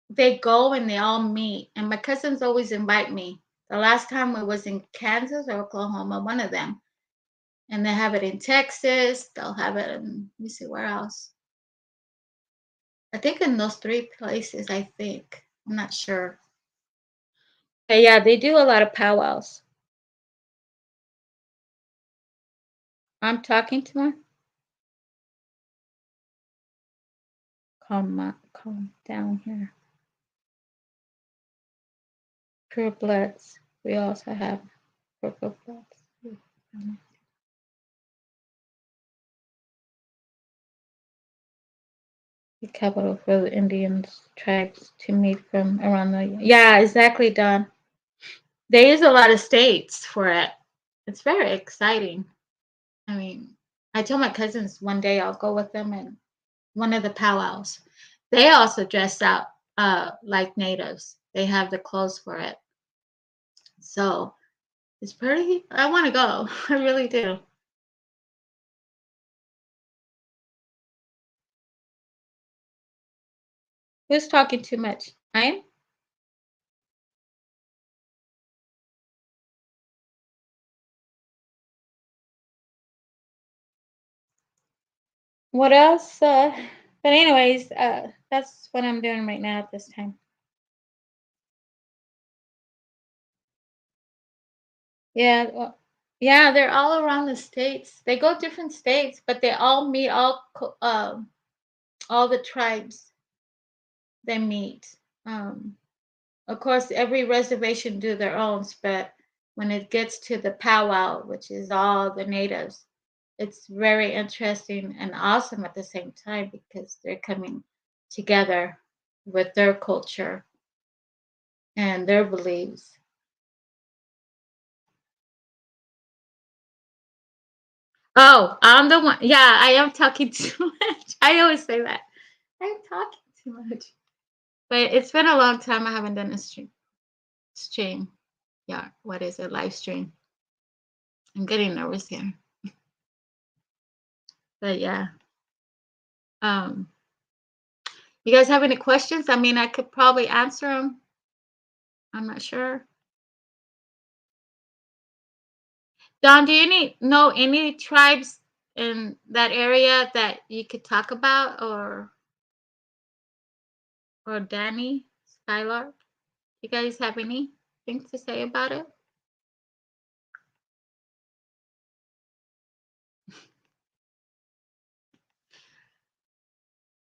they go and they all meet. And my cousins always invite me. The last time it was in Kansas or Oklahoma, one of them. And they have it in Texas. They'll have it in, let me see, where else? I think in those three places, I think. I'm not sure. But yeah, they do a lot of powwows. I'm talking to her. Calm down here. Pure bloods. We also have purple bloods. The capital for the Indians tribes to meet from around the, yeah, exactly, Don. They use a lot of states for it. It's very exciting. I mean, I told my cousins one day I'll go with them and one of the powwows. They also dress out like natives. They have the clothes for it. So it's pretty, I want to go. I really do. Who's talking too much? I am? What else? But anyways, that's what I'm doing right now at this time. Yeah, well, yeah, they're all around the states. They go different states, but they all meet all the tribes. They meet. Of course, every reservation do their own, but when it gets to the powwow, which is all the natives, it's very interesting and awesome at the same time because they're coming together with their culture and their beliefs. Oh, I'm the one. Yeah, I am talking too much. I always say that. I'm talking too much. But it's been a long time I haven't done a stream. Yeah, what is it? Live stream. I'm getting nervous here. But yeah. Um, you guys have any questions? I mean, I could probably answer them. I'm not sure. Don, do you know any tribes in that area that you could talk about, or Danny, Skylark? You guys have anything to say about it?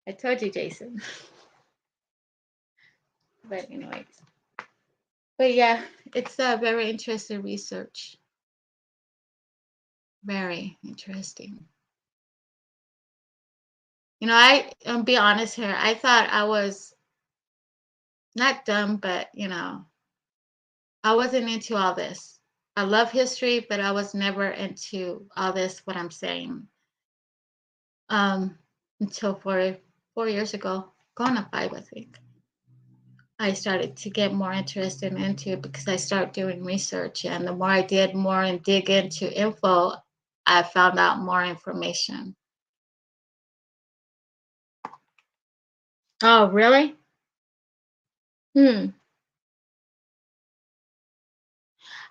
I told you, Jason. But anyways, but yeah, it's a very interesting research. Very interesting. I'll be honest here. I thought I was not dumb, but I wasn't into all this. I love history, but I was never into all this. What I'm saying, until 4 years ago, going on 5, I think. I started to get more interested into it because I started doing research, and the more I did more and dig into info, I found out more information. Oh, really? Hmm.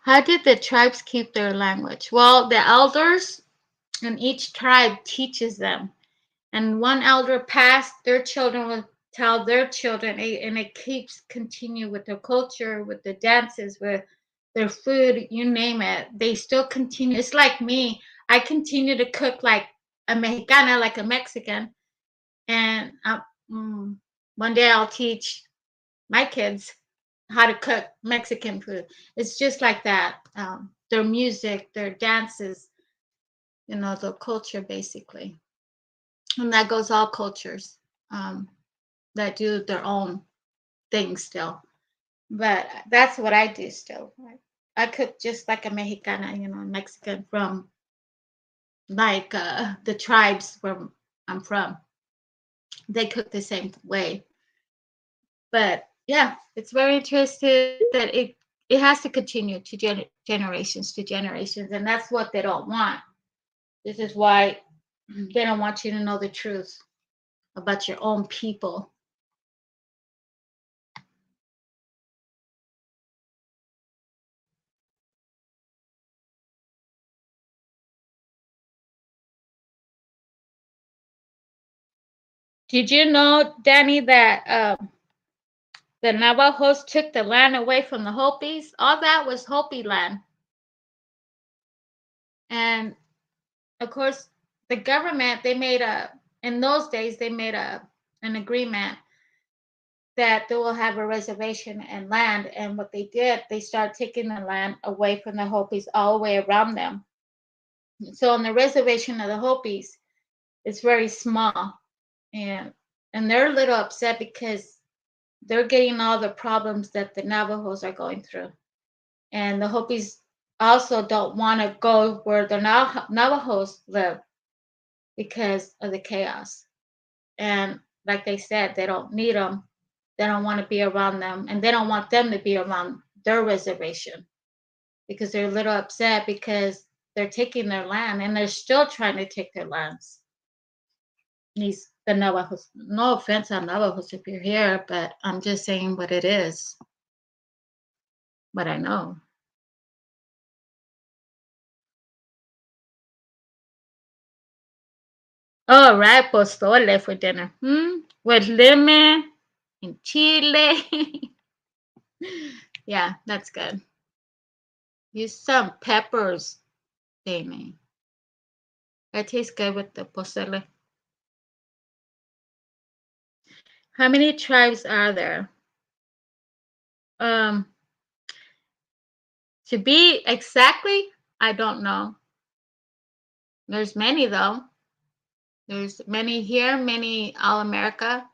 How did the tribes keep their language? Well, the elders in each tribe teaches them. And one elder passed, their children will tell their children, and it keeps continue with their culture, with the dances, with their food, you name it. They still continue. It's like me. I continue to cook like a Mexicana, like a Mexican, and mm, one day I'll teach my kids how to cook Mexican food. It's just like that. Their music, their dances, the culture basically, and that goes all cultures. Um, that do their own thing still. But that's what I do still. I cook just like a Mexicana, Mexican from like the tribes where I'm from. They cook the same way. But yeah, it's very interesting that it has to continue to generations to generations, and that's what they don't want. This is why they don't want you to know the truth about your own people. Did you know, Danny, that the Navajos took the land away from the Hopis? All that was Hopi land. And of course, the government, in those days, they made an agreement that they will have a reservation and land. And what they did, they started taking the land away from the Hopis all the way around them. So on the reservation of the Hopis, it's very small. And they're a little upset because they're getting all the problems that the Navajos are going through. And the Hopis also don't want to go where the Navajos live because of the chaos. And like they said, they don't need them. They don't want to be around them, and they don't want them to be around their reservation because they're a little upset because they're taking their land and they're still trying to take their lands. The Navajos. No offense on Navajos if you're here, but I'm just saying what it is. What I know. All right, pozole for dinner. With lemon and chile. Yeah, that's good. Use some peppers, Damien. That tastes good with the pozole. How many tribes are there? Um, to be exactly, I don't know. There's many though. There's many here, many all America.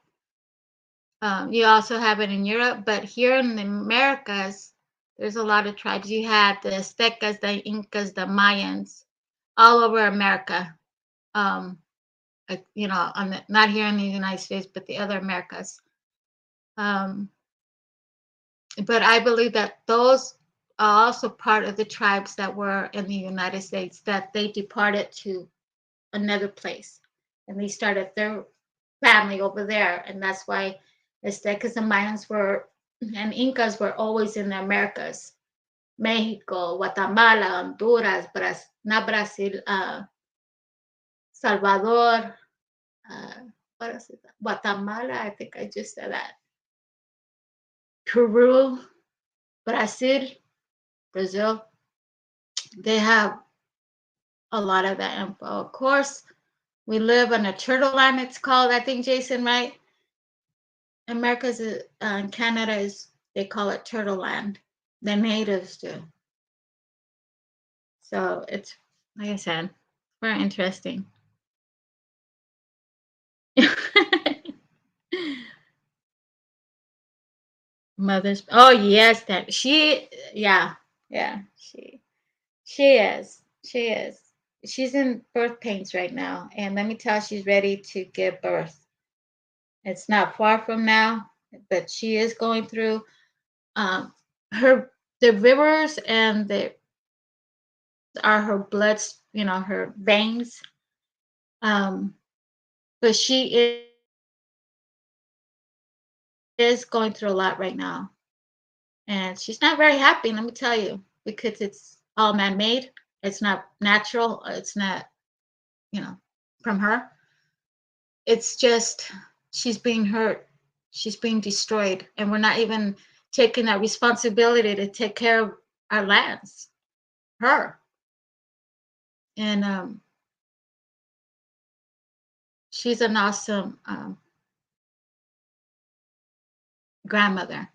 You also have it in Europe, but here in the Americas, there's a lot of tribes. You had the Aztecas, the Incas, the Mayans, all over America. Um, not here in the United States, but the other Americas. Um, but I believe that those are also part of the tribes that were in the United States that they departed to another place and they started their family over there, and that's why Aztecas and Mayans were and Incas were always in the Americas, Mexico, Guatemala, Honduras, not Brazil, Salvador, uh, what is it? Guatemala. I think I just said that. Peru, Brazil, Brazil. They have a lot of that info. Of course, we live on a turtle land. It's called, I think, Jason, right? America's Canada is, they call it Turtle Land. The natives do. So it's, like I said, very interesting. Mother's, oh yes, that yeah, she is. She's in birth pains right now, and let me tell you, she's ready to give birth. It's not far from now, but she is going through um, her the rivers and are her bloods, her veins. Um, but is going through a lot right now. And she's not very happy, let me tell you, because it's all man-made. It's not natural. It's not, you know, from her. It's just she's being hurt. She's being destroyed. And we're not even taking that responsibility to take care of our lands. Her. And she's an awesome grandmother,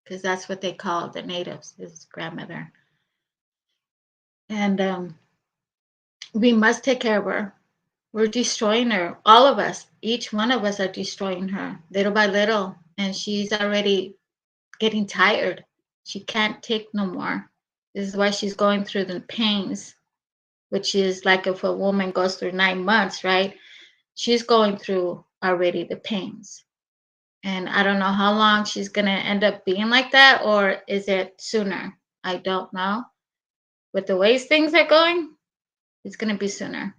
because that's what they call the natives, is grandmother. And we must take care of her. We're destroying her. All of us, each one of us are destroying her little by little. And she's already getting tired. She can't take no more. This is why she's going through the pains, which is like if a woman goes through 9 months, right? She's going through already the pains. And I don't know how long she's going to end up being like that, or is it sooner? I don't know. With the ways things are going, it's going to be sooner.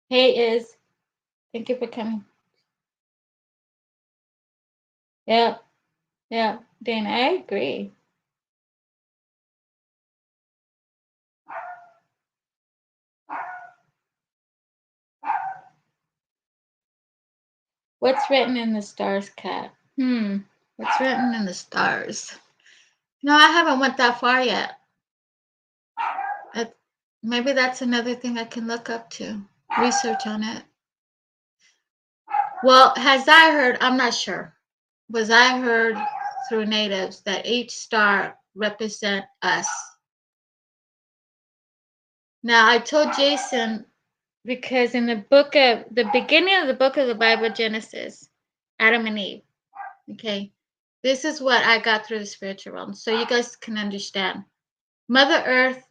Hey, thank you for coming. Yeah, yeah, Dana, I agree. What's written in the stars, Kat? What's written in the stars? No, I haven't went that far yet. Maybe that's another thing I can look up to, research on it. Well, has I heard, I'm not sure. Was I heard through natives that each star represent us? Now, I told Jason, because in the beginning of the book of the Bible, Genesis, Adam and Eve, okay, this is what I got through the spiritual realm, so you guys can understand. Mother Earth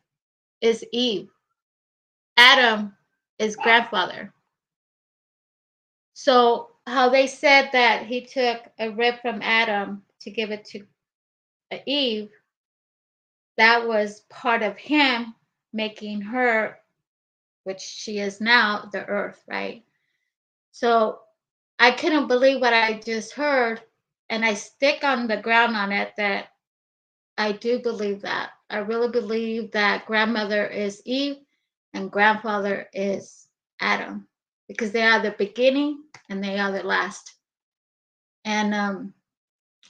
is Eve. Adam is grandfather. So how they said that he took a rib from Adam to give it to Eve, that was part of him making her, which she is now, the earth, right? So I couldn't believe what I just heard, and I stick on the ground on it that I do believe that. I really believe that grandmother is Eve and grandfather is Adam, because they are the beginning and they are the last. And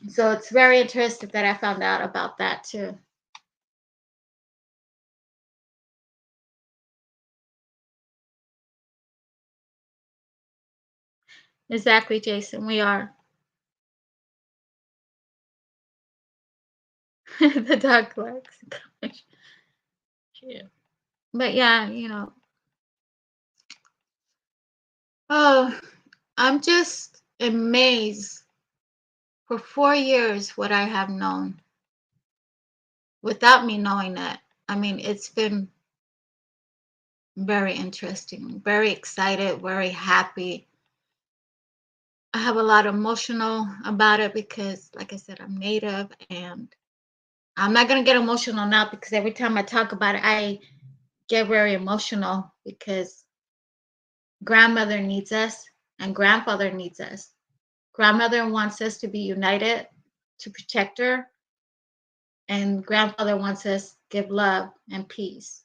so it's very interesting that I found out about that too. Exactly, Jason. We are. The dog legs. Yeah. But yeah, oh, I'm just amazed for 4 years what I have known without me knowing it. I mean, it's been very interesting, very excited, very happy. I have a lot emotional about it because, like I said, I'm native, and I'm not going to get emotional now because every time I talk about it, I get very emotional because grandmother needs us and grandfather needs us. Grandmother wants us to be united to protect her, and grandfather wants us to give love and peace.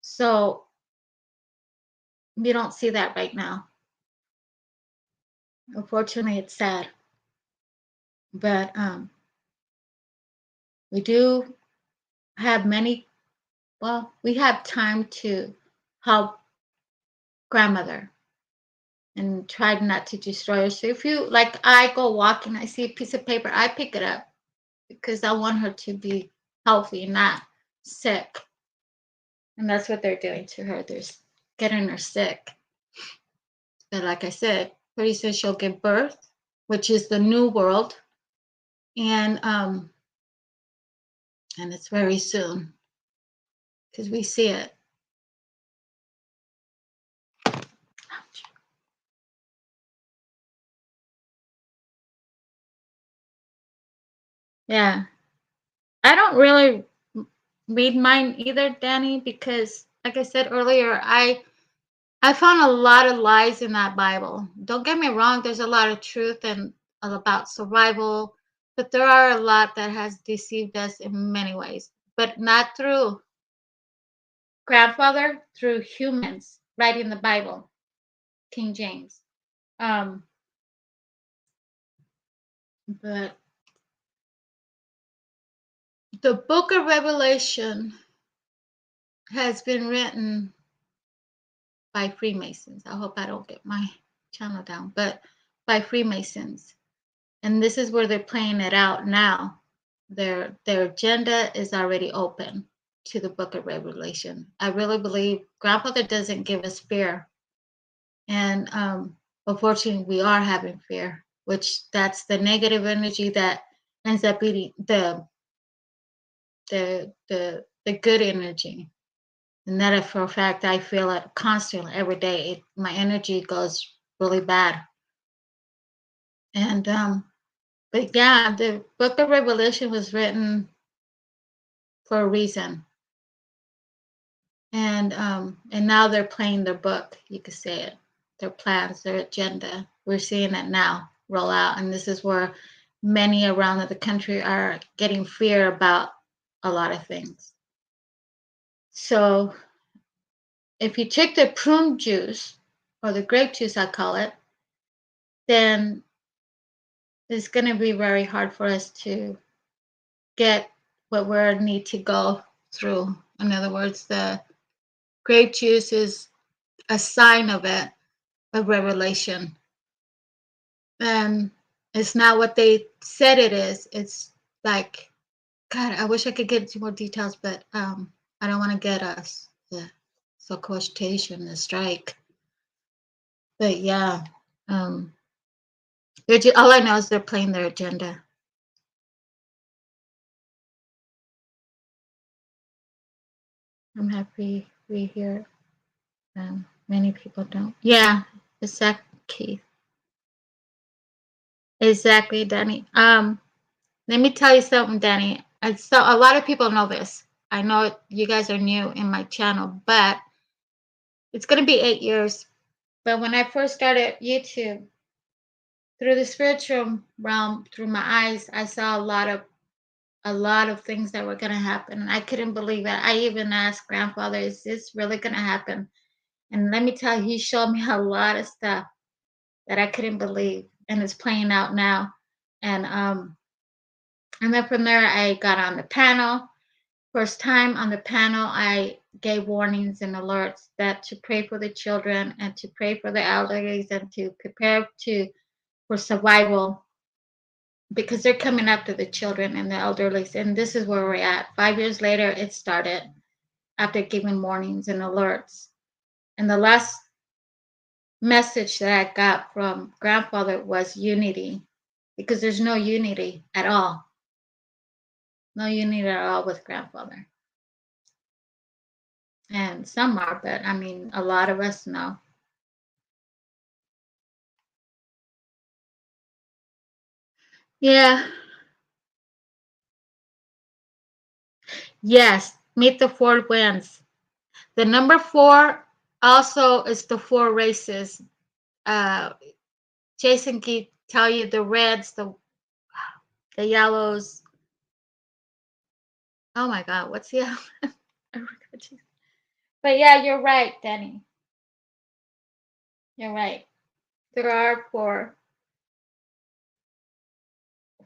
So we don't see that right now. Unfortunately, it's sad. But we do have we have time to help grandmother and try not to destroy her. So if you, like, I go walking, I see a piece of paper, I pick it up because I want her to be healthy, not sick. And that's what they're doing to her. They're getting her sick. But like I said, pretty soon she'll give birth, which is the new world. And it's very soon because we see it. Yeah. I don't really read mine either, Danny, because like I said earlier, I found a lot of lies in that Bible. Don't get me wrong, there's a lot of truth and about survival, but there are a lot that has deceived us in many ways, but not through grandfather, through humans writing the Bible, King James. Um, but the book of Revelation has been written by Freemasons. I hope I don't get my channel down, but by Freemasons. And this is where they're playing it out now. Their agenda is already open to the book of Revelation. I really believe grandfather doesn't give us fear. And unfortunately we are having fear, which that's the negative energy that ends up being the good energy. And that for a fact, I feel it constantly every day. My energy goes really bad. And but yeah, the book of Revelation was written for a reason. And now they're playing their book, you could say it, their plans, their agenda. We're seeing it now roll out. And this is where many around the country are getting fear about a lot of things. So if you take the prune juice, or the grape juice, I call it, then it's going to be very hard for us to get what we need to go through. In other words, the grape juice is a sign of it, of revelation. And it's not what they said it is. It's like, God, I wish I could get into more details, but I don't want to get us so quotation, the strike. But yeah, um, all I know is they're playing their agenda. I'm happy we hear. Many people don't. Yeah, exactly. Exactly, Danny. Let me tell you something, Danny. So a lot of people know this. I know you guys are new in my channel, but it's gonna be 8 years. But when I first started YouTube, through the spiritual realm, through my eyes, I saw a lot of things that were gonna happen. And I couldn't believe it. I even asked grandfather, is this really gonna happen? And let me tell you, he showed me a lot of stuff that I couldn't believe, and it's playing out now. And then from there, I got on the panel. First time on the panel, I gave warnings and alerts that to pray for the children and to pray for the elderly and to prepare for survival, because they're coming after the children and the elderly. And this is where we're at. 5 years later, it started after giving warnings and alerts. And the last message that I got from grandfather was unity, because there's no unity at all. No unity at all with grandfather. And some are, but I mean, a lot of us know. Yeah. Yes. Meet the four winds. The number four also is the four races. Uh, Jason can tell you the reds, the yellows. Oh my God, what's the yellow? But yeah, you're right, Danny. You're right. There are four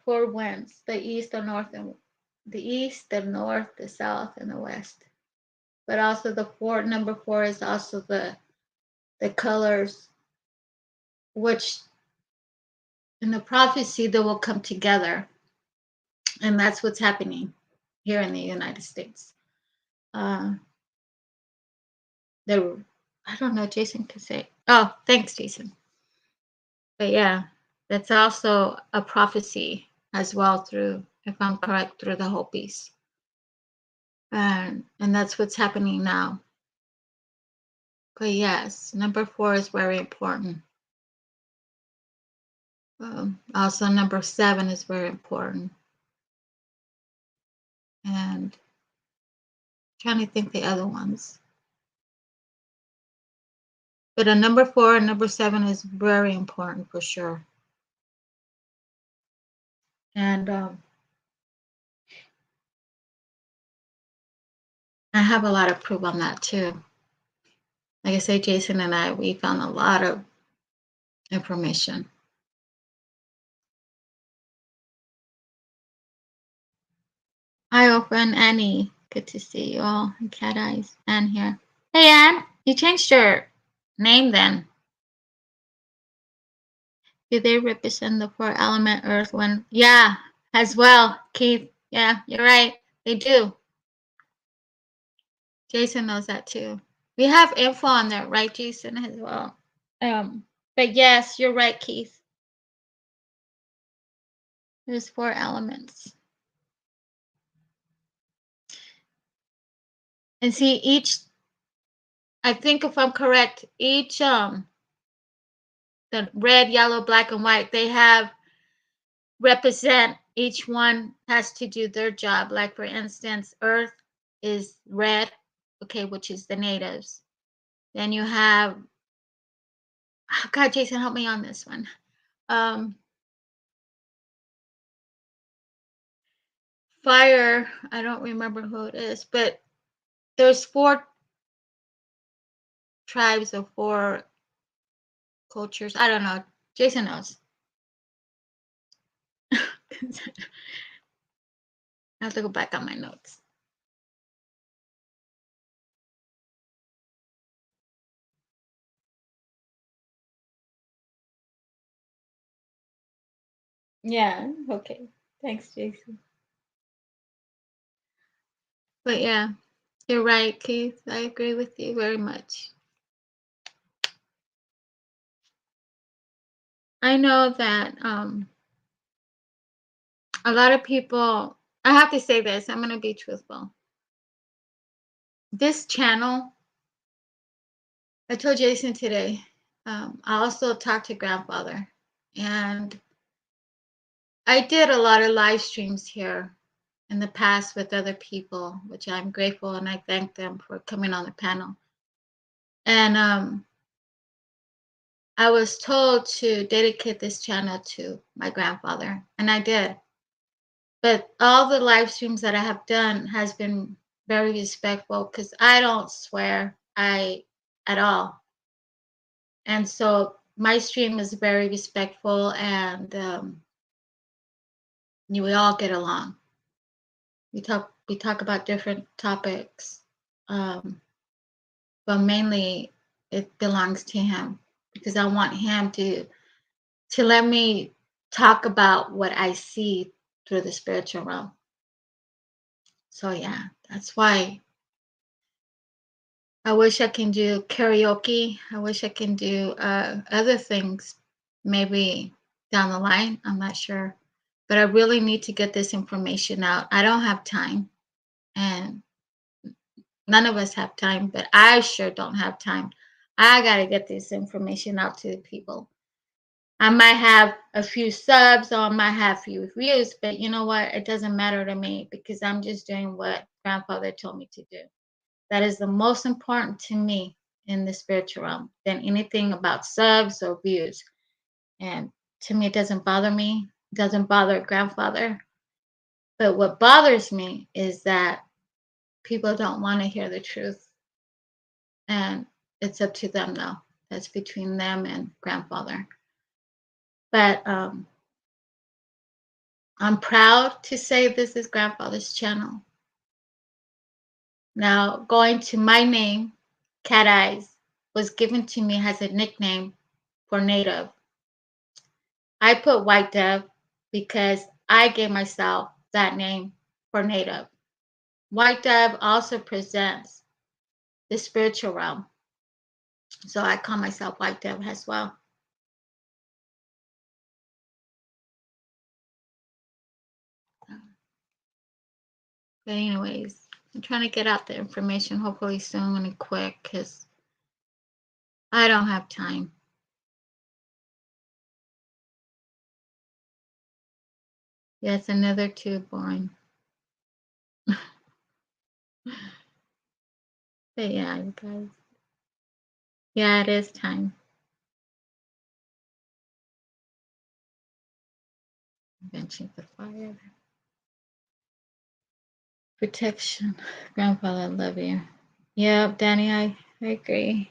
winds: the east, the north, and the east, the north, the south, and the west. But also the number four is also the colors, which in the prophecy they will come together, and that's what's happening here in the United States. Uh, there, I don't know. Jason could say. Oh, thanks, Jason. But yeah, that's also a prophecy as well, through, if I'm correct, through the Hopis. And that's what's happening now. But yes, number four is very important. Also, number seven is very important. and trying to think the other ones. But a number 4 and number 7 is very important for sure. And I have a lot of proof on that too. Like I say, Jason and I, we found a lot of information. Hi, old friend Annie. Good to see you all. And Cat Eyes. Anne here. Hey, Anne. You changed your name then. Do they represent the 4 element earth when? Yeah, as well, Keith. Yeah, you're right. They do. Jason knows that too. We have info on there, right, Jason, as well. But yes, you're right, Keith. There's 4 elements. And see, each, I think if I'm correct, each the red, yellow, black, and white, they have represent, each one has to do their job. Like for instance, earth is red, okay, which is the natives. Then you have, oh God, Jason, help me on this one. Fire, I don't remember who it is, but there's 4 tribes or 4 cultures. I don't know. Jason knows. I have to go back on my notes. Yeah, okay. Thanks, Jason. But yeah, you're right, Keith. I agree with you very much. I know that a lot of people, I have to say this, I'm going to be truthful. This channel, I told Jason today, I also talked to grandfather, and I did a lot of live streams here in the past with other people, which I'm grateful and I thank them for coming on the panel. And I was told to dedicate this channel to my grandfather, and I did. But all the live streams that I have done has been very respectful because I don't swear at all. And so my stream is very respectful, and we all get along. We talk about different topics, but mainly it belongs to him because I want him to let me talk about what I see through the spiritual realm. So yeah, that's why I wish I can do karaoke. I wish I can do other things maybe down the line. I'm not sure. But I really need to get this information out. I don't have time, and none of us have time, but I sure don't have time. I got to get this information out to the people. I might have a few subs or I might have a few views, but you know what? It doesn't matter to me because I'm just doing what grandfather told me to do. That is the most important to me in the spiritual realm than anything about subs or views. And to me, it doesn't bother me. It doesn't bother grandfather. But what bothers me is that people don't want to hear the truth. And it's up to them though. That's between them and grandfather. But I'm proud to say this is grandfather's channel. Now, going to my name, Cat Eyes, was given to me as a nickname for native. I put White Dove because I gave myself that name for native. White Dove also presents the spiritual realm. So I call myself White Dove as well. But anyways, I'm trying to get out the information hopefully soon and quick because I don't have time. Yes, another too boring. But yeah, you guys. Yeah, it is time. Invention the fire. Protection. Grandfather, I love you. Yep, Danny, I agree.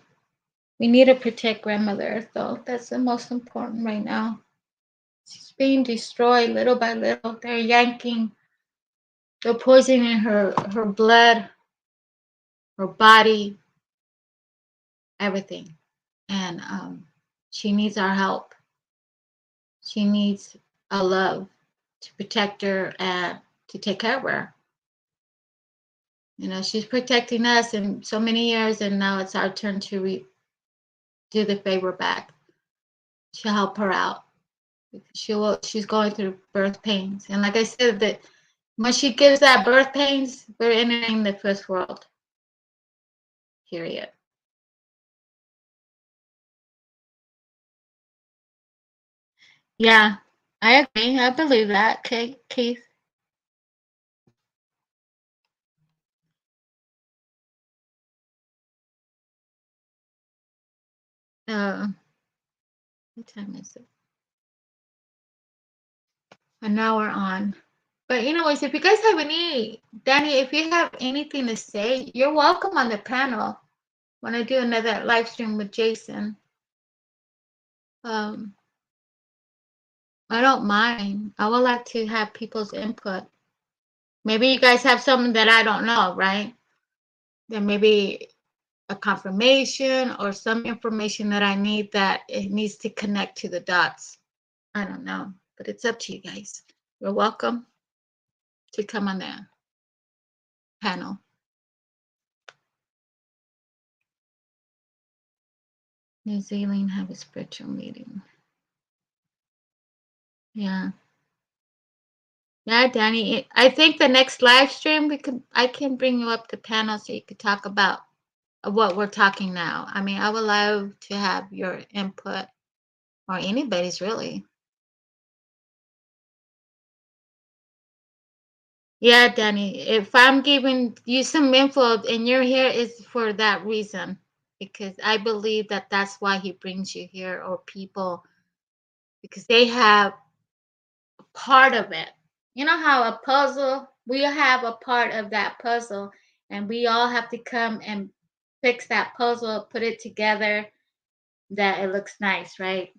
We need to protect grandmother, though. That's the most important right now. She's being destroyed little by little. They're poisoning her blood, her body, everything. And she needs our help. She needs our love to protect her and to take care of her. You know, she's protecting us in so many years, and now it's our turn to do the favor back, to help her out. She's going through birth pains, and like I said, that when she gives that birth pains, we're entering the first world. Period. Yeah, I agree. I believe that. Okay, Keith. Uh, what time is it? An hour on. But anyways, if you guys have Danny, if you have anything to say, you're welcome on the panel when I do another live stream with Jason. Um, I don't mind. I would like to have people's input. Maybe you guys have something that I don't know, right? Then maybe a confirmation or some information that I need that it needs to connect to the dots. I don't know, but it's up to you guys. You're welcome to come on the panel. New Zealand have a spiritual meeting. Yeah. Yeah, Danny. I think the next live stream I can bring you up the panel so you could talk about what we're talking now. I mean, I would love to have your input or anybody's really. Yeah, Danny. If I'm giving you some info and you're here, is for that reason, because I believe that that's why he brings you here, or people, because they have part of it. You know how a puzzle, we have a part of that puzzle, and we all have to come and fix that puzzle, put it together that it looks nice, right?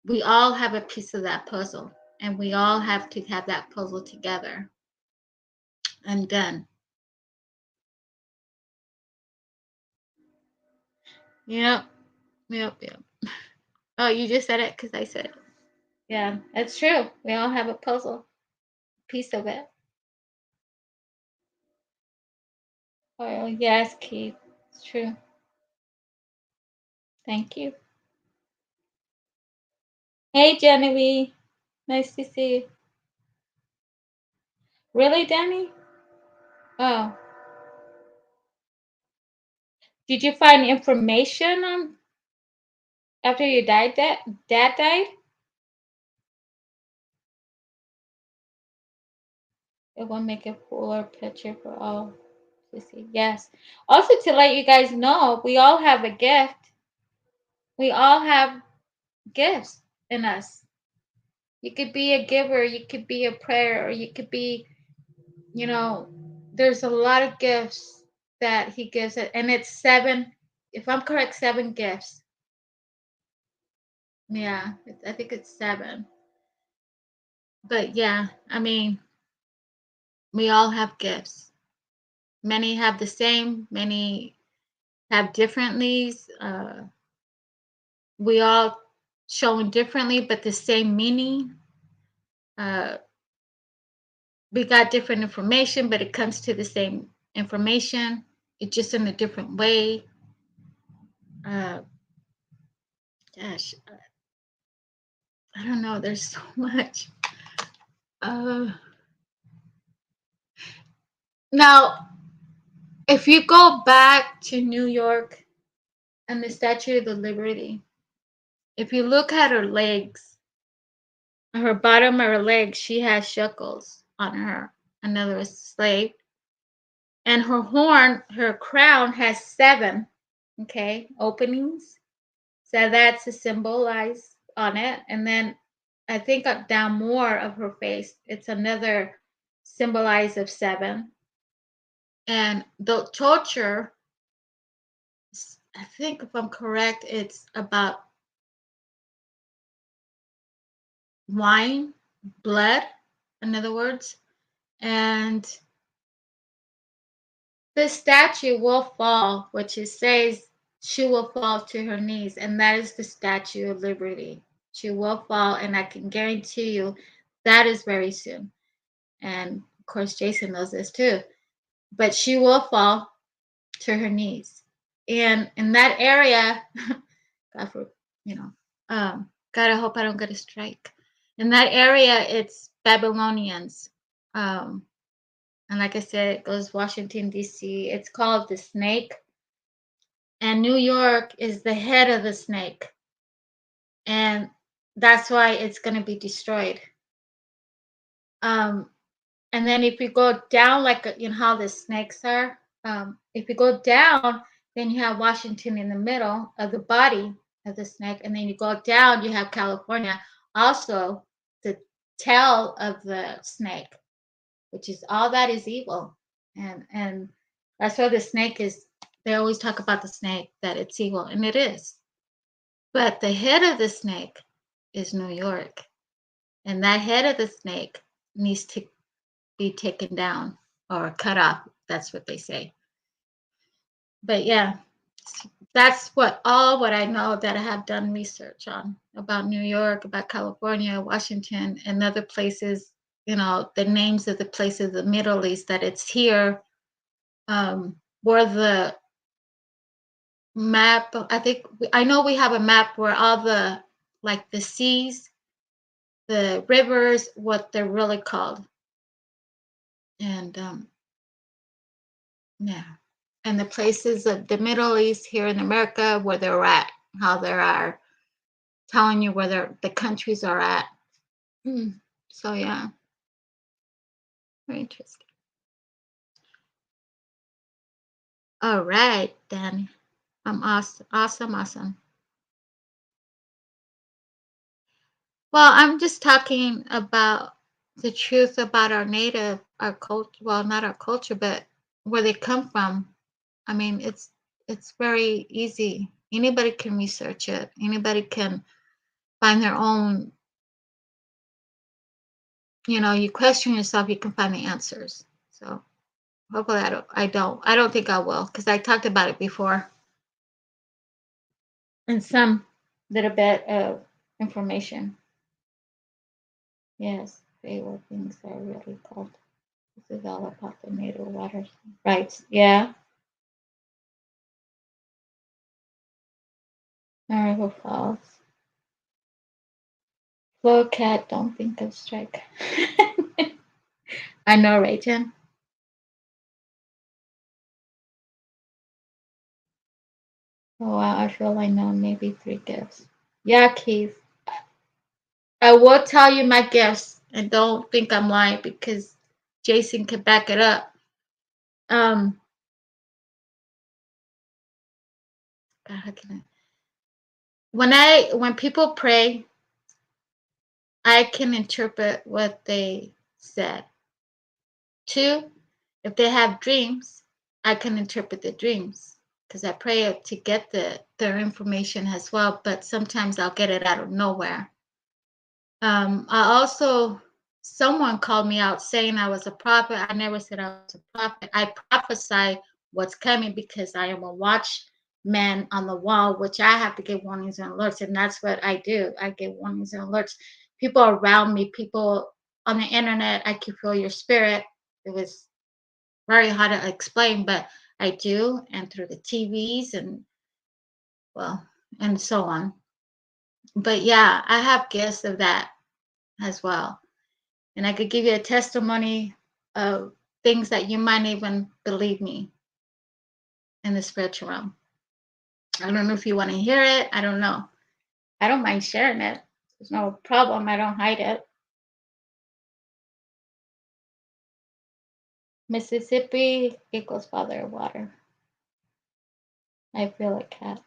We all have a piece of that puzzle, and we all have to have that puzzle together and done. Yep, yep. Oh, you just said it because I said it. Yeah, it's true. We all have a puzzle piece of it. Oh, yes, Keith. It's true. Thank you. Hey, Genevieve. Nice to see you. Really, Danny? Oh, did you find information on after you died? Dad died? It will make a fuller picture for all to see. Yes. Also, to let you guys know, we all have a gift. We all have gifts in us. You could be a giver, you could be a prayer, or you could be, you know, there's a lot of gifts that he gives it, and it's seven, if I'm correct, seven gifts. Yeah, I think it's seven. But yeah, I mean, we all have gifts. Many have the same, many have differently. We all shown differently, but the same meaning. Uh, we got different information, but it comes to the same information. It's just in a different way. Uh, gosh, I don't know. There's so much. Uh, Now, if you go back to New York and the Statue of the Liberty, if you look at her legs, her bottom of her legs, she has shackles on her. Another slave. And her horn, her crown has 7, okay, openings. So that's a symbolize on it. And then I think down more of her face, it's another symbolize of 7. And the torture, I think if I'm correct, it's about wine, blood, in other words. And the statue will fall, which it says she will fall to her knees, and that is the Statue of Liberty. She will fall, and I can guarantee you that is very soon. And of course, Jason knows this too. But she will fall to her knees, and in that area, God for God, I hope I don't get a strike. In that area, it's Babylonians. Um, and like I said, it goes Washington, D.C. It's called the Snake. And New York is the head of the snake. And that's why it's going to be destroyed. Um, and then if you go down, like how the snakes are, if you go down, then you have Washington in the middle of the body of the snake. And then you go down, you have California, also the tail of the snake, which is all that is evil. And that's why the snake is, they always talk about the snake, that it's evil, and it is. But the head of the snake is New York. And that head of the snake needs to be taken down or cut off. That's what they say. But yeah, that's what I know that I have done research on about New York, about California, Washington, and other places, the names of the places, the Middle East, that it's here, where the map, I know we have a map where all the, like the seas, the rivers, what they're really called. And yeah. And the places of the Middle East here in America, where they're at, how they are telling you where the countries are at. So yeah, very interesting. All right, then. I'm awesome. Well, I'm just talking about the truth about our culture. Well, not our culture, but where they come from. I mean, it's very easy. Anybody can research it. Anybody can find their own. You question yourself, you can find the answers. So hopefully, I don't think I will, because I talked about it before in some little bit of information. Yes, they were things are really called. This is all about the native waters rights. Yeah. Niagara Falls. Flo cat, don't think of strike. I know, Rachel. Oh wow, I feel like now maybe 3 gifts. Yeah, Keith. I will tell you my gifts, and don't think I'm lying, because Jason can back it up. Um, God, how can when people pray, I can interpret what they said. 2, if they have dreams, I can interpret the dreams, because I pray to get their information as well. But sometimes I'll get it out of nowhere. I also, someone called me out saying I was a prophet. I never said I was a prophet. I prophesy what's coming, because I am a watchman on the wall, which I have to give warnings and alerts. And that's what I do. I give warnings and alerts. People around me, people on the internet, I can feel your spirit. It was very hard to explain, but I do. And through the TVs and, well, and so on. But yeah, I have gifts of that as well. And I could give you a testimony of things that you might even believe me in the spiritual realm. I don't know if you want to hear it. I don't know. I don't mind sharing it. There's no problem. I don't hide it. Mississippi equals Father of Water. I feel like that.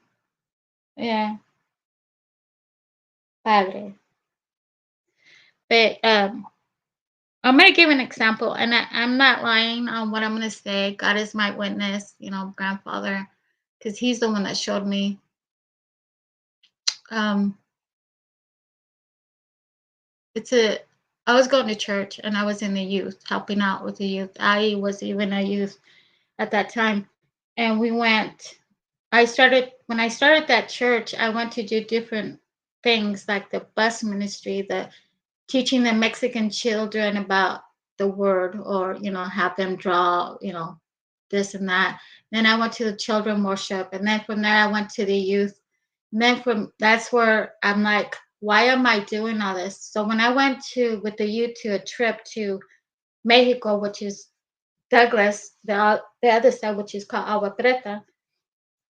Yeah, Padre. But I'm gonna give an example, and I'm not lying on what I'm gonna say. God is my witness, grandfather, because he's the one that showed me. Um, it's a. I was going to church, and I was in the youth, helping out with the youth. I was even a youth at that time, and we went. I started when I started that church. I went to do different things like the bus ministry, the teaching the Mexican children about the word, or have them draw, this and that. Then I went to the children worship, and then from there I went to the youth. And then from that's where I'm like, why am I doing all this? So when I went to with the youth to a trip to Mexico, which is Douglas, the other side, which is called Agua Prieta,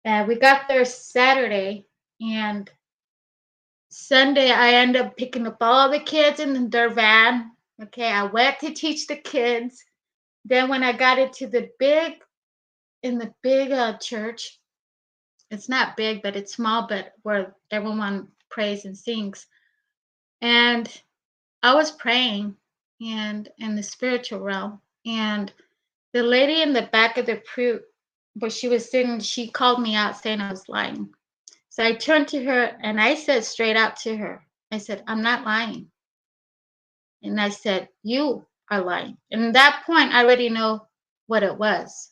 and we got there Saturday, and Sunday, I end up picking up all the kids in their van. Okay, I went to teach the kids. Then when I got into the big church, it's not big, but it's small, but where everyone prays and sings. And I was praying and in the spiritual realm. And the lady in the back of the pew, where she was sitting, she called me out saying I was lying. So I turned to her and I said straight out to her, I said, I'm not lying. And I said, you are lying. And at that point, I already know what it was.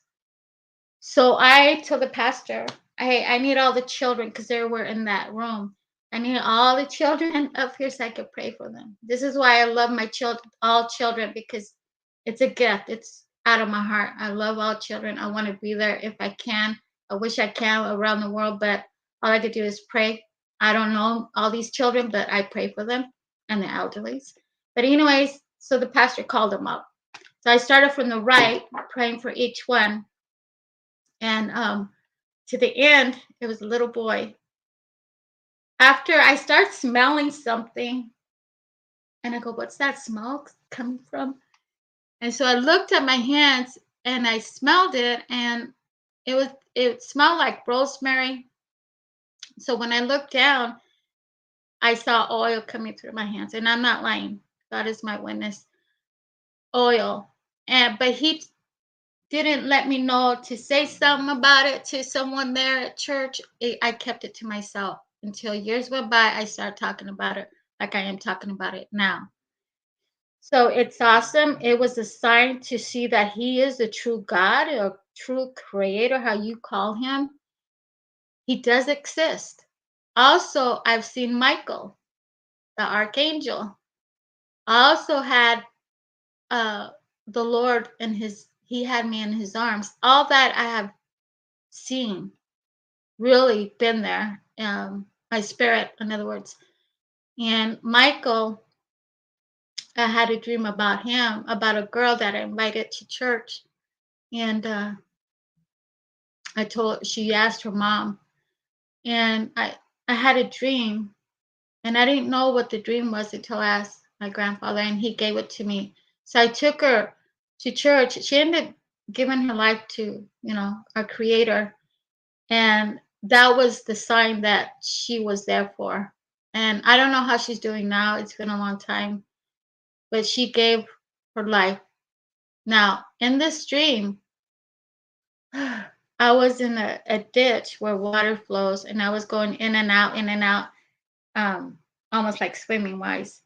So I told the pastor, hey, I need all the children, because they were in that room. I need all the children up here so I could pray for them. This is why I love my children, all children, because it's a gift. It's out of my heart. I love all children. I want to be there if I can. I wish I can around the world, but all I could do is pray. I don't know all these children, but I pray for them and the elderlies. But anyways, so the pastor called them up. So I started from the right, praying for each one. And to the end, it was a little boy. After I start smelling something, and I go, what's that smell coming from? And so I looked at my hands and I smelled it, and it smelled like rosemary. So when I looked down, I saw oil coming through my hands, and I'm not lying. God is my witness. Oil. And but he didn't let me know to say something about it to someone there at church. I kept it to myself until years went by. I started talking about it like I am talking about it now. So it's awesome. It was a sign to see that he is the true God or true creator, how you call him. He does exist. Also, I've seen Michael, the archangel. I also had uh the Lord in his he had me in his arms. All that I have seen, really been there. My spirit, in other words. And Michael, I had a dream about him, about a girl that I invited to church. And she asked her mom. And I had a dream, and I didn't know what the dream was until I asked my grandfather, and he gave it to me. So I took her to church. She ended up giving her life to, our creator. And that was the sign that she was there for. And I don't know how she's doing now. It's been a long time, but she gave her life. Now, in this dream, I was in a ditch where water flows, and I was going in and out, almost like swimming wise.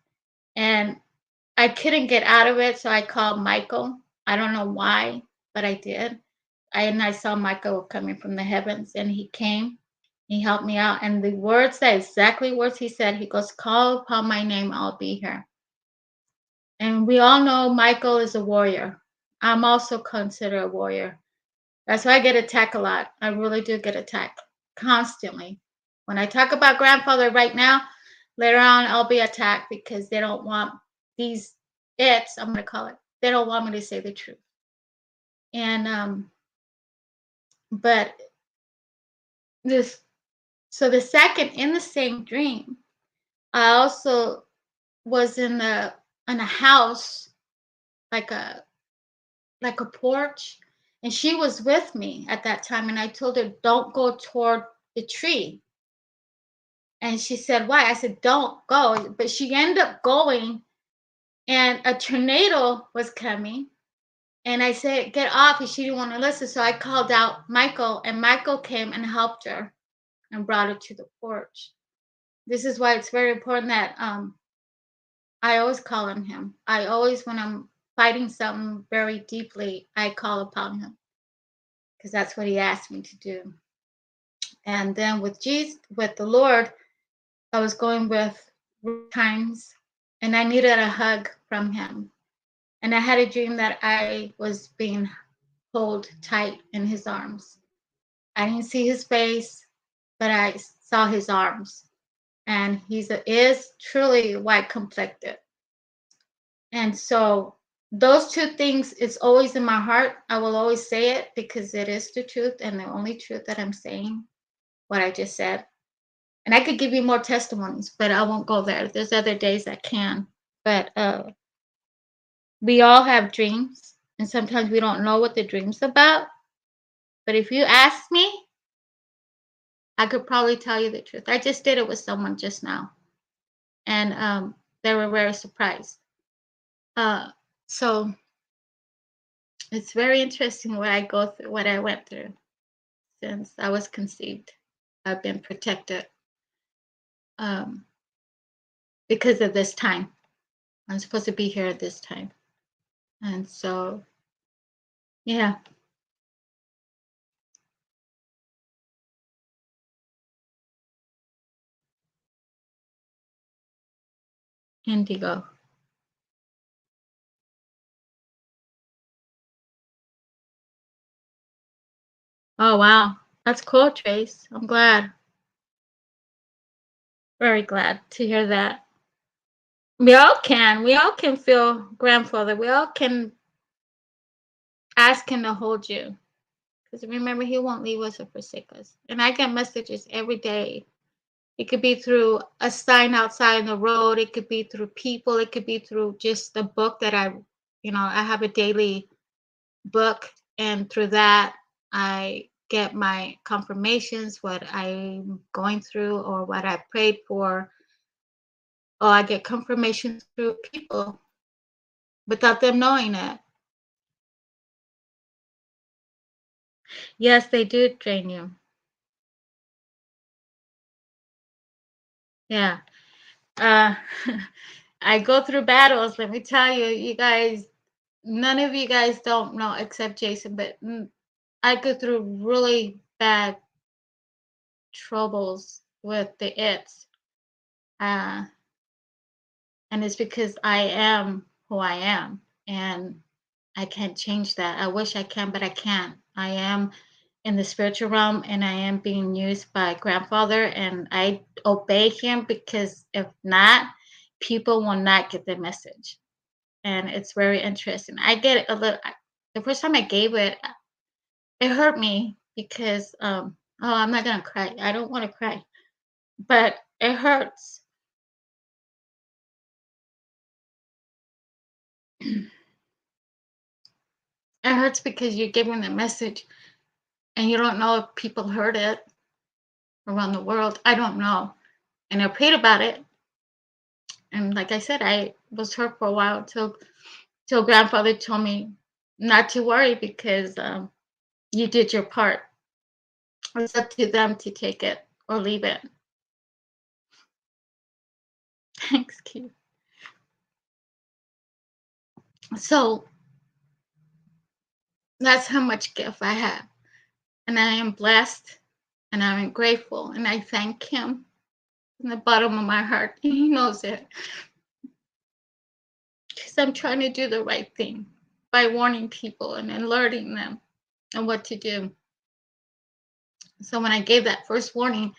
And I couldn't get out of it, so I called Michael. I don't know why, but I did. And I saw Michael coming from the heavens, and he came. He helped me out. And the words, the exactly words he said, he goes, call upon my name, I'll be here. And we all know Michael is a warrior. I'm also considered a warrior. That's why I get attacked a lot. I really do get attacked constantly. When I talk about grandfather right now, later on I'll be attacked because they don't want these I'm going to call it. They don't want me to say the truth. And but this so the second in the same dream, I also was in a house, like like a porch, and she was with me at that time, and I told her, "Don't go toward the tree." And she said, "Why?" I said, "Don't go." But she ended up going, and a tornado was coming. And I said, "Get off," and she didn't want to listen. So I called out Michael, and Michael came and helped her and brought her to the porch. This is why it's very important that I always call on him. I always, when I'm fighting something very deeply, I call upon him because that's what he asked me to do. And then with Jesus, with the Lord, I was going with times, and I needed a hug from him. And I had a dream that I was being pulled tight in his arms. I didn't see his face, but I saw his arms. And is truly white complected. And so those two things is always in my heart. I will always say it because it is the truth and the only truth that I'm saying, what I just said. And I could give you more testimonies, but I won't go there. There's other days I can. But we all have dreams, and sometimes we don't know what the dream's about. But if you ask me, I could probably tell you the truth. I just did it with someone just now, and they were very surprised. Uh, so it's very interesting what I go through, what I went through since I was conceived. I've been protected um, because of this time. I'm supposed to be here at this time, and so yeah, indigo. Oh wow, that's cool, Trace. I'm glad, very glad to hear that. We all can feel grandfather. We all can ask him to hold you. Because remember, he won't leave us or forsake us. And I get messages every day. It could be through a sign outside in the road. It could be through people. It could be through just the book that I have a daily book. And through that, I get my confirmations, what I'm going through or what I prayed for. Or I get confirmation through people without them knowing it. Yes, they do train you. Yeah. Uh, I go through battles. Let me tell you, you guys, none of you guys don't know except Jason, but I go through really bad troubles with the its. Uh, and it's because I am who I am. And I can't change that. I wish I can, but I can't. I am in the spiritual realm and I am being used by grandfather and I obey him because if not, people will not get the message. And it's very interesting. I get a little the first time I gave it, it hurt me because oh, I'm not gonna cry. I don't want to cry. But it hurts. It hurts because you're giving the message and you don't know if people heard it around the world. I don't know. And I prayed about it. And like I said, I was hurt for a while till grandfather told me not to worry because you did your part. It's up to them to take it or leave it. Thanks, Keith. So that's how much gift I have. And I am blessed and I'm grateful. And I thank him from the bottom of my heart. He knows it. Because I'm trying to do the right thing by warning people and alerting them on what to do. So when I gave that first warning,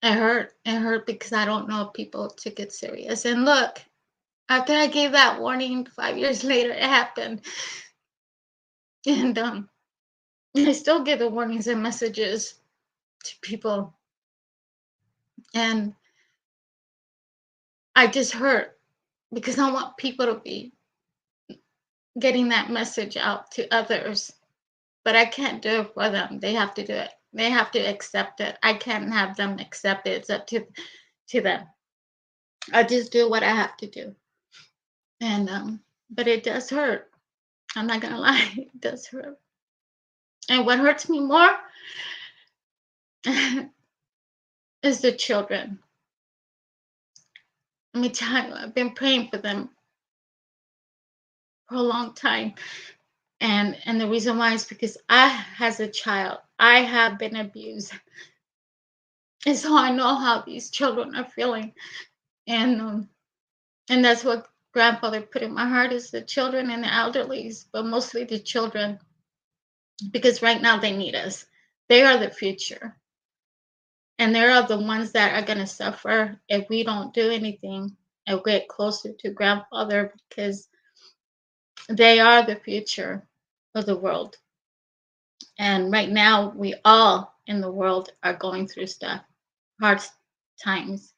it hurt. It hurt because I don't know if people took it serious. And look, after I gave that warning 5 years later, it happened. And I still give the warnings and messages to people. And I just hurt because I want people to be getting that message out to others. But I can't do it for them. They have to do it. They have to accept it. I can't have them accept it. It's up to them. I just do what I have to do. And but it does hurt. I'm not gonna lie, it does hurt. And what hurts me more is the children. Let me tell you, I've been praying for them for a long time. And the reason why is because I, as a child, I have been abused. And so I know how these children are feeling. And and that's what grandfather put in my heart is the children and the elderlies, but mostly the children, because right now they need us. They are the future. And they are the ones that are going to suffer if we don't do anything and get closer to grandfather, because they are the future of the world. And right now, we all in the world are going through stuff, hard times.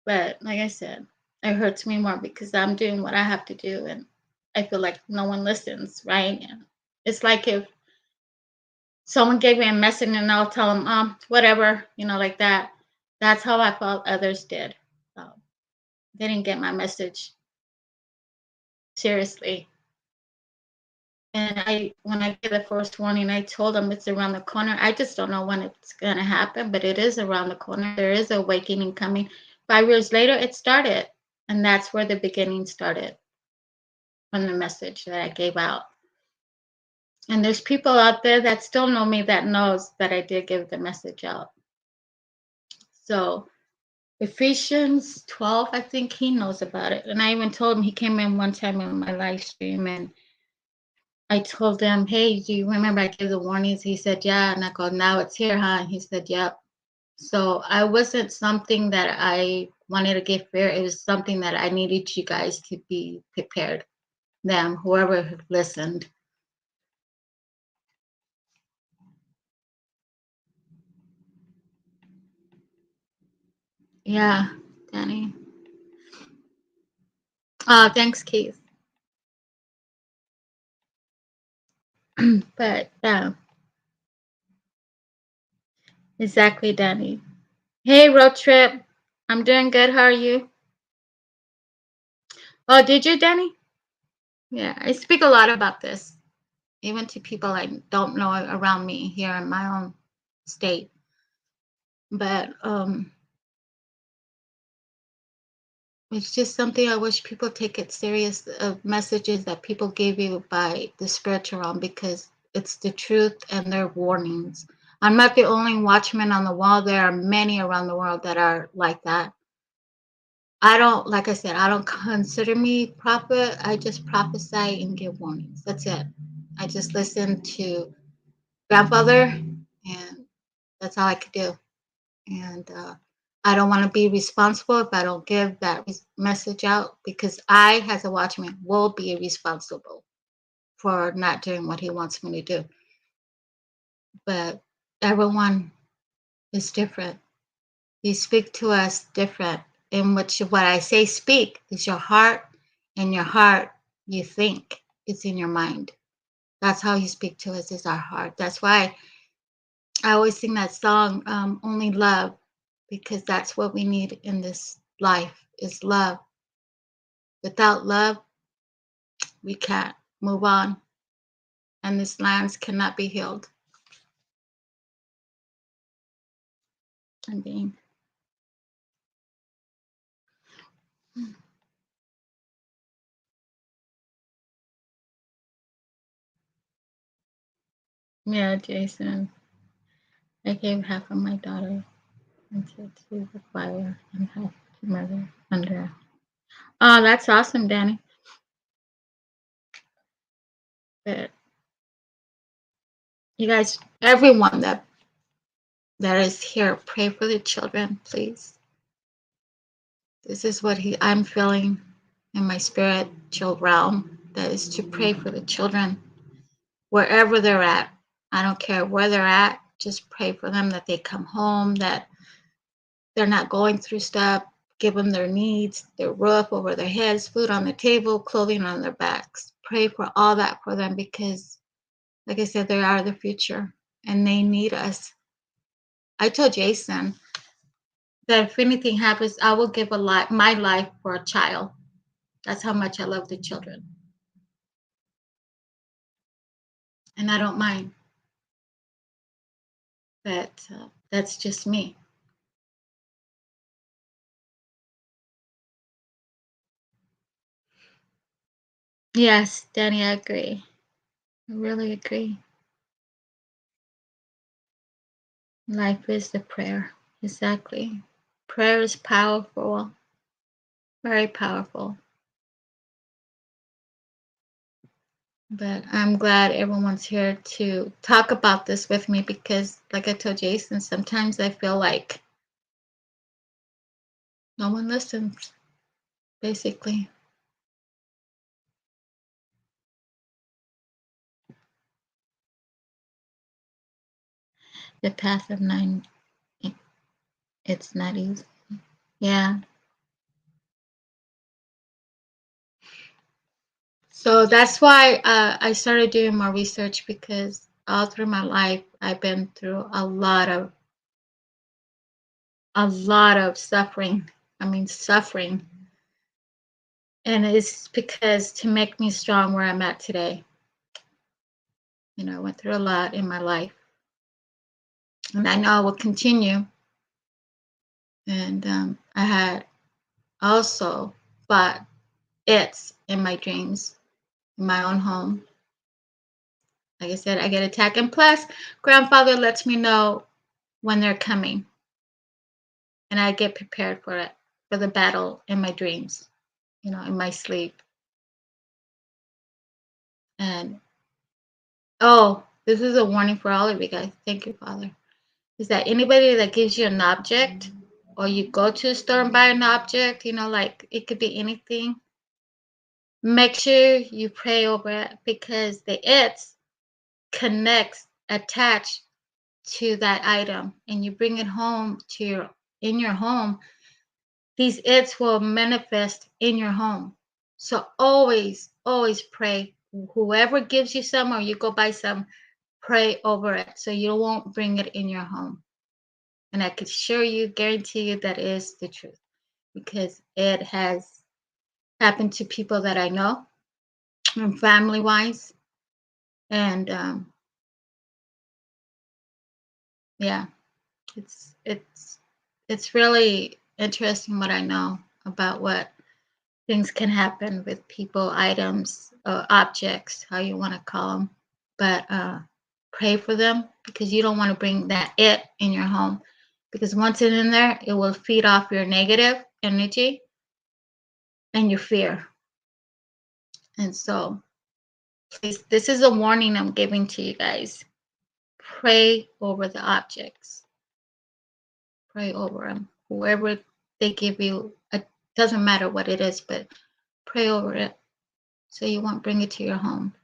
But like I said, it hurts me more because I'm doing what I have to do, and I feel like no one listens, right? And it's like if someone gave me a message and I'll tell them, whatever, like that. That's how I felt others did. They didn't get my message seriously. And when I gave the first warning, I told them it's around the corner. I just don't know when it's going to happen, but it is around the corner. There is awakening coming. 5 years later, it started. And that's where the beginning started from the message that I gave out. And there's people out there that still know me that knows that I did give the message out. So Ephesians 12, I think he knows about it. And I even told him, he came in one time in my live stream and I told him, hey, do you remember I gave the warnings? He said, yeah. And I go, now it's here, huh? And he said, yep. So I wasn't something that I wanted to give fear. It was something that I needed you guys to be prepared. Them, whoever listened. Yeah, Danny. Thanks, Keith. But exactly, Danny. Hey, road trip. I'm doing good. How are you? Oh, did you, Danny? Yeah, I speak a lot about this, even to people I don't know around me here in my own state. But it's just something I wish people take it serious of messages that people give you by the spiritual realm, because it's the truth and they're warnings. I'm not the only watchman on the wall. There are many around the world that are like that. I don't, like I said, I don't consider me prophet. I just prophesy and give warnings. That's it. I just listen to grandfather, and that's all I could do. And I don't want to be responsible if I don't give that message out, because I, as a watchman, will be responsible for not doing what he wants me to do. But everyone is different. You speak to us different. In which what I say speak is your heart, and your heart you think, it's in your mind. That's how you speak to us, is our heart. That's why I always sing that song, Only Love, because that's what we need in this life is love. Without love, we can't move on, and these lands cannot be healed. I'm being. Yeah, Jason. I gave half of my daughter into the fire and half to mother under. Oh, that's awesome, Danny. But you guys, everyone that is here, pray for the children, please. This is what I'm feeling in my spiritual realm, that is to pray for the children wherever they're at. I don't care where they're at, just pray for them, that they come home, that they're not going through stuff, give them their needs, their roof over their heads, food on the table, clothing on their backs. Pray for all that for them because, like I said, they are the future and they need us. I told Jason that if anything happens, I will give my life for a child. That's how much I love the children. And I don't mind. But that's just me. Yes, Danny, I agree. I really agree. Life is the prayer. Exactly. Prayer is powerful, very powerful. But I'm glad everyone's here to talk about this with me because, like I told Jason, sometimes I feel like no one listens, basically. The path of nine, it's not easy. Yeah. So that's why I started doing more research because all through my life I've been through a lot of suffering. I mean suffering. And it's because to make me strong where I'm at today. I went through a lot in my life. And I know I will continue. And I had also fought it's in my dreams, in my own home. Like I said, I get attacked. And plus, grandfather lets me know when they're coming. And I get prepared for it, for the battle in my dreams, in my sleep. And oh, this is a warning for all of you guys. Thank you, Father. Is that anybody that gives you an object or you go to a store and buy an object, like it could be anything, make sure you pray over it because the it's connects, attached to that item and you bring it home in your home, these it's will manifest in your home. So always pray. Whoever gives you some or you go buy some, pray over it so you won't bring it in your home. And I could guarantee you that is the truth because it has happened to people that I know, family wise. And yeah, it's really interesting what I know about what things can happen with people, items, objects, how you want to call them. But pray for them because you don't want to bring that it in your home. Because once it's in there, it will feed off your negative energy and your fear. And so, please, this is a warning I'm giving to you guys. Pray over the objects. Pray over them. Whoever they give you, it doesn't matter what it is, but pray over it so you won't bring it to your home.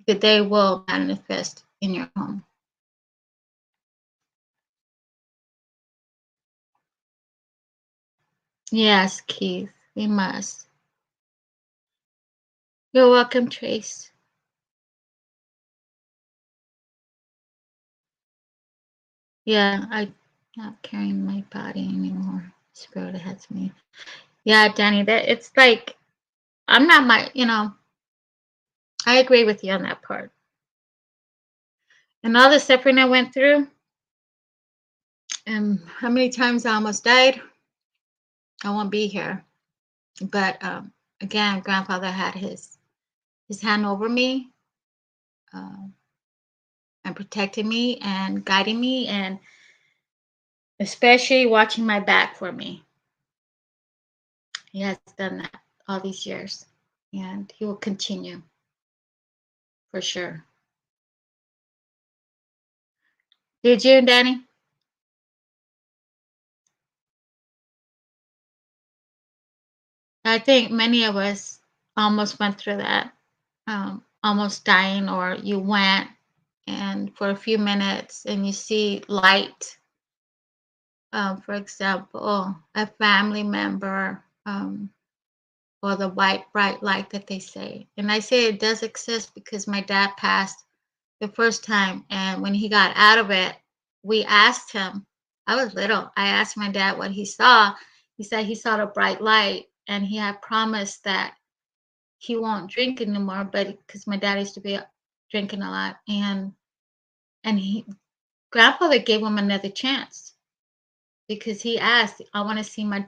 That they will manifest in your home. Yes, Keith, we must. You're welcome, Trace. Yeah, I'm not carrying my body anymore. Spirit has me. Yeah, Danny, that it's like I'm not I agree with you on that part. And all the suffering I went through, and how many times I almost died, I won't be here. But again, grandfather had his hand over me, uh, and protecting me and guiding me, and especially watching my back for me. He has done that all these years, and he will continue for sure. Did you, Danny? I think many of us almost went through that, almost dying, or you went and for a few minutes and you see light for example, a family member, or the white bright light that they say. And I say it does exist because my dad passed the first time, and when he got out of it, we asked him. I was little. I asked my dad what he saw. He said he saw the bright light, and he had promised that he won't drink anymore, but because my dad used to be drinking a lot, and he grandfather gave him another chance because he asked, I want to see my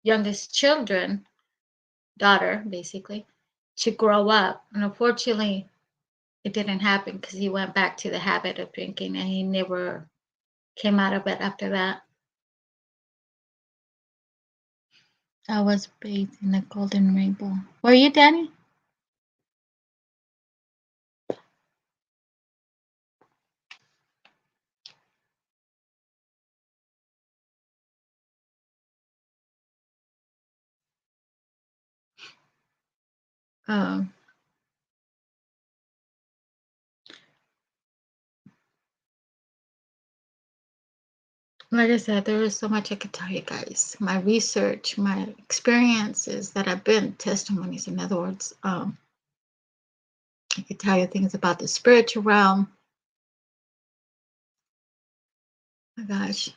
youngest children, daughter basically, to grow up. And unfortunately, it didn't happen because he went back to the habit of drinking and he never came out of it after that. I was bathed in a golden rainbow. Were you, Danny? Um, like I said, there is so much I could tell you guys. My research, my experiences that have been testimonies. In other words, I could tell you things about the spiritual realm. My gosh.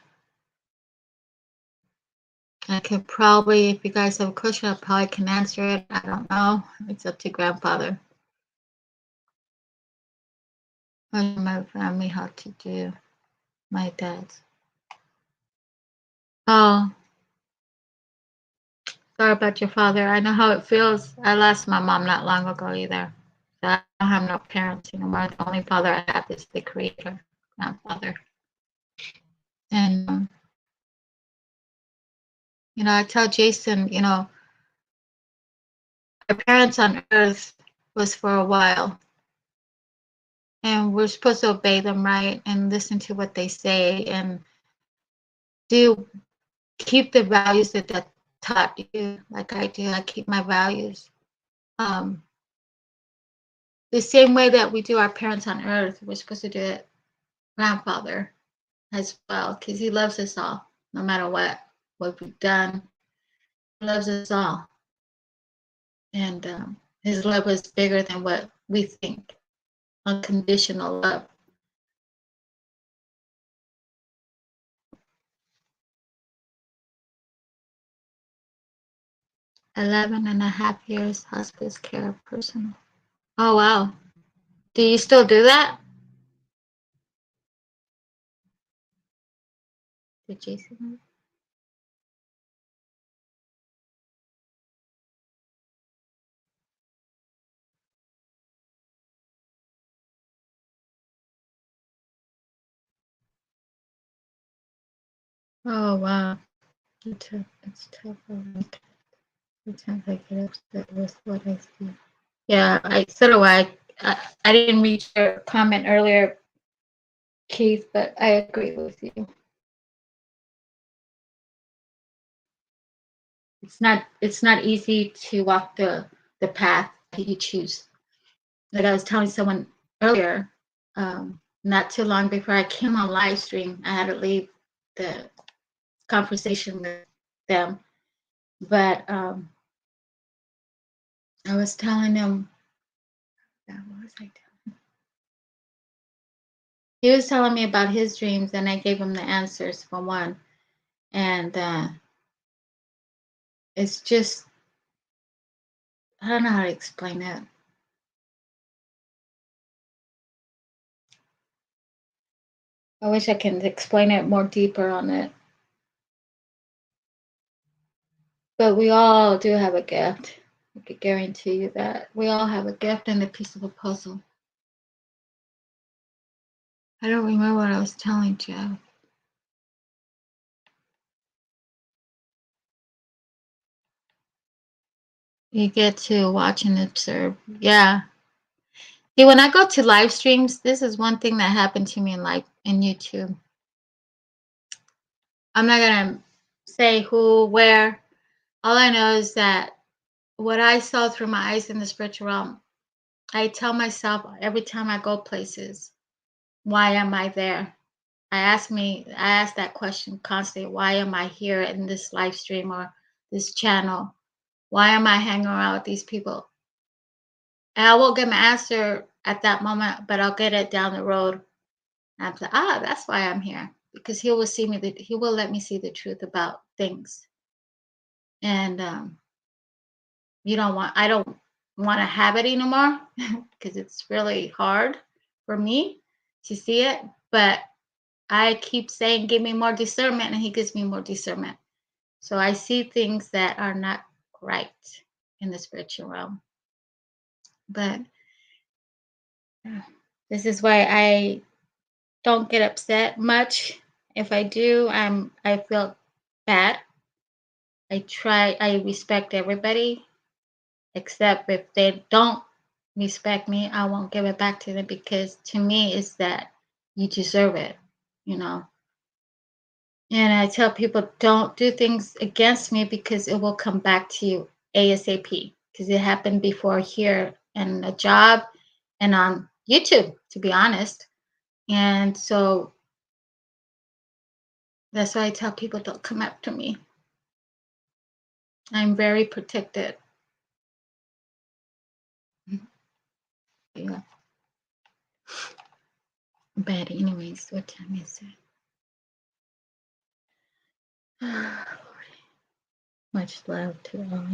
I could probably, if you guys have a question, I probably can answer it. I don't know. It's up to grandfather. My family how to do. My dad's. Oh, sorry about your father. I know how it feels. I lost my mom not long ago either. So I don't have no parents anymore. The only father I have is the creator, grandfather. And, I tell Jason, our parents on earth was for a while. And we're supposed to obey them, right? And listen to what they say and keep the values that taught you, like I do. I keep my values. The same way that we do our parents on earth, we're supposed to do it grandfather as well, because he loves us all, no matter what we've done. He loves us all. And his love is bigger than what we think. Unconditional love. 11.5 years hospice care personal. Oh, wow. Do you still do that? Did Jason? Oh, wow. It's tough. Sometimes I get upset with what I see. Yeah, so do I didn't read your comment earlier, Keith, but I agree with you. It's not easy to walk the path that you choose. Like I was telling someone earlier, not too long before I came on live stream, I had to leave the conversation with them. But I was telling him, what was I telling? He was telling me about his dreams, and I gave him the answers for one. And it's just, I don't know how to explain it. I wish I can explain it more deeper on it. But we all do have a gift. I could guarantee you that. We all have a gift and a piece of a puzzle. I don't remember what I was telling Jeff. You get to watch and observe. Yeah. See, when I go to live streams, this is one thing that happened to me in YouTube. I'm not gonna say who, where. All I know is that what I saw through my eyes in the spiritual realm, I tell myself every time I go places, why am I there? I ask that question constantly. Why am I here in this live stream or this channel? Why am I hanging around with these people? And I won't get my answer at that moment, but I'll get it down the road. And I'm like, that's why I'm here. Because he will let me see the truth about things. And I don't want to have it anymore because it's really hard for me to see it. But I keep saying, give me more discernment, and he gives me more discernment. So I see things that are not right in the spiritual realm. But this is why I don't get upset much. If I do, I feel bad. I respect everybody, except if they don't respect me, I won't give it back to them because to me it's that you deserve it, you know. And I tell people don't do things against me because it will come back to you ASAP. Because it happened before here and a job and on YouTube, to be honest. And so that's why I tell people don't come after me. I'm very protected. Yeah. But anyways, what time is it? Much love to all.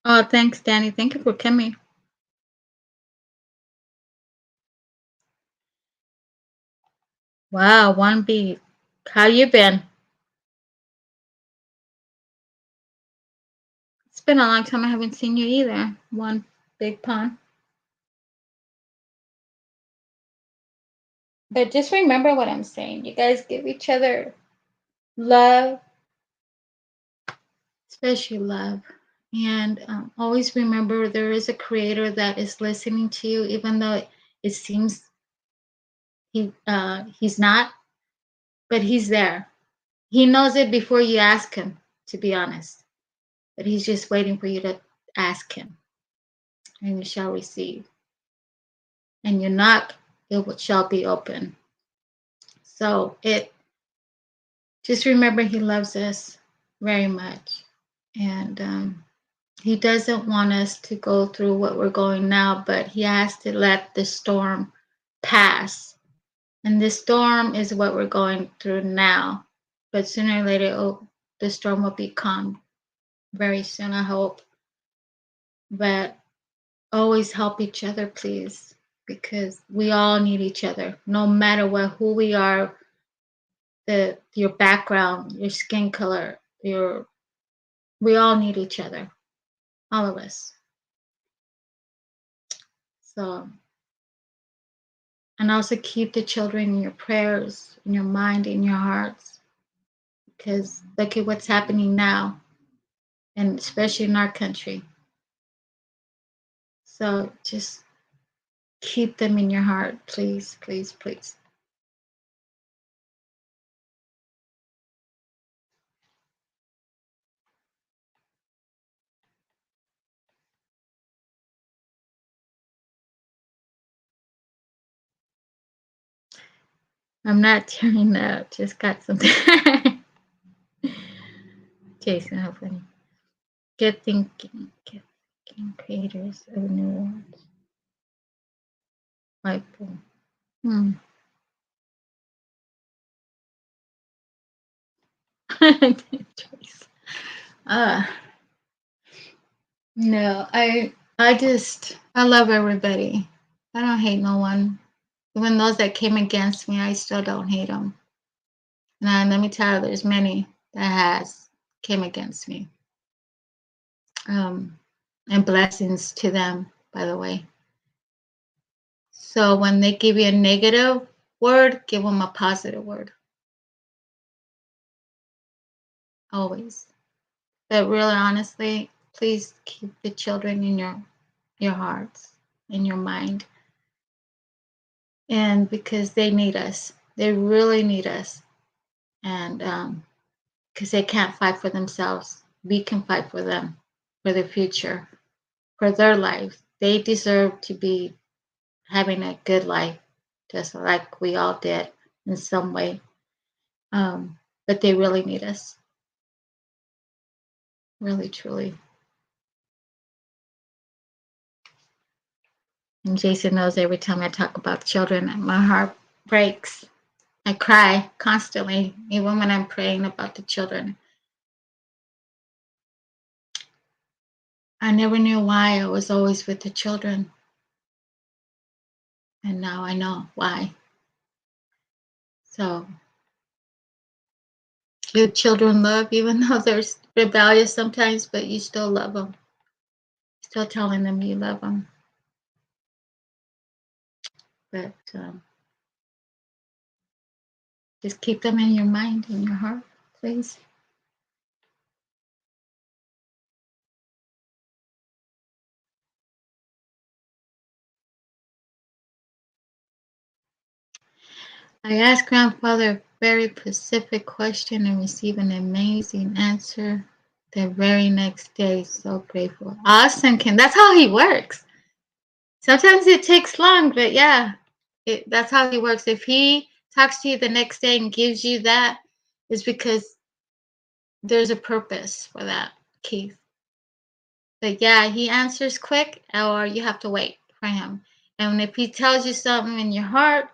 Oh, thanks, Danny. Thank you for coming. Wow, one beat. How you been? It's been a long time. I haven't seen you either. One big pun. But just remember what I'm saying. You guys give each other love, especially love. And always remember there is a creator that is listening to you, even though it seems he's not, but he's there. He knows it before you ask him, to be honest. But he's just waiting for you to ask him, and you shall receive. And you knock, shall be open. So just remember he loves us very much. And he doesn't want us to go through what we're going now, but he has to let the storm pass. And this storm is what we're going through now. But sooner or later, the storm will be calm very soon, I hope. But always help each other, please, because we all need each other, no matter who we are, your background, your skin color, we all need each other, all of us. So, and also keep the children in your prayers, in your mind, in your hearts, because look at what's happening now, and especially in our country. So just keep them in your heart, please, please, please. I'm not tearing up, just got something. Jason, how funny. Get thinking creators of new worlds. Whiteboard. Choice. No, I love everybody. I don't hate no one. Even those that came against me, I still don't hate them. And let me tell you, there's many that has came against me. And blessings to them, by the way. So when they give you a negative word, give them a positive word. Always. But really, honestly, please keep the children in your hearts, in your mind. And because they need us. They really need us. And because they can't fight for themselves, we can fight for them, for their future, for their life. They deserve to be having a good life, just like we all did. in some way. But they really need us, really, truly. And Jason knows every time I talk about children, my heart breaks. I cry constantly, even when I'm praying about the children. I never knew why I was always with the children. And now I know why. So, give children love, even though they're rebellious sometimes, but you still love them. Still telling them you love them. But just keep them in your mind, in your heart, please. I asked Grandfather a very specific question and received an amazing answer the very next day. So grateful. Awesome, Kim. That's how he works. Sometimes it takes long, but yeah, that's how he works. If he talks to you the next day and gives you that, it's because there's a purpose for that, Keith. But yeah, he answers quick, or you have to wait for him. And if he tells you something in your heart,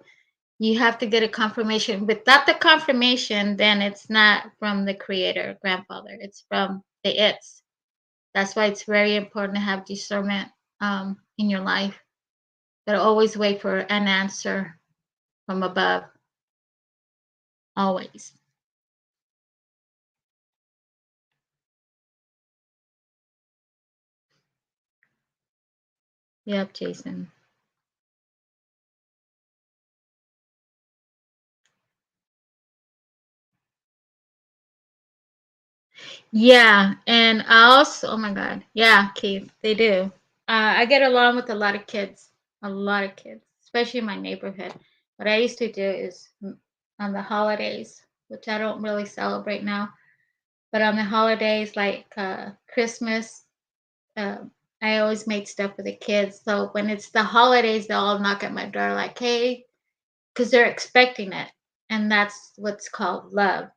you have to get a confirmation. Without the confirmation, then it's not from the creator, grandfather. It's from the it's. That's why it's very important to have discernment in your life. But always wait for an answer from above. Always. Yep, Jason. Yeah, and I also, oh my God, yeah, Keith, they do. I get along with a lot of kids, especially in my neighborhood. What I used to do is on the holidays, which I don't really celebrate now, but on the holidays like Christmas, uh, I always made stuff for the kids. So when it's the holidays, they'll all knock at my door like, "Hey," because they're expecting it, and that's what's called love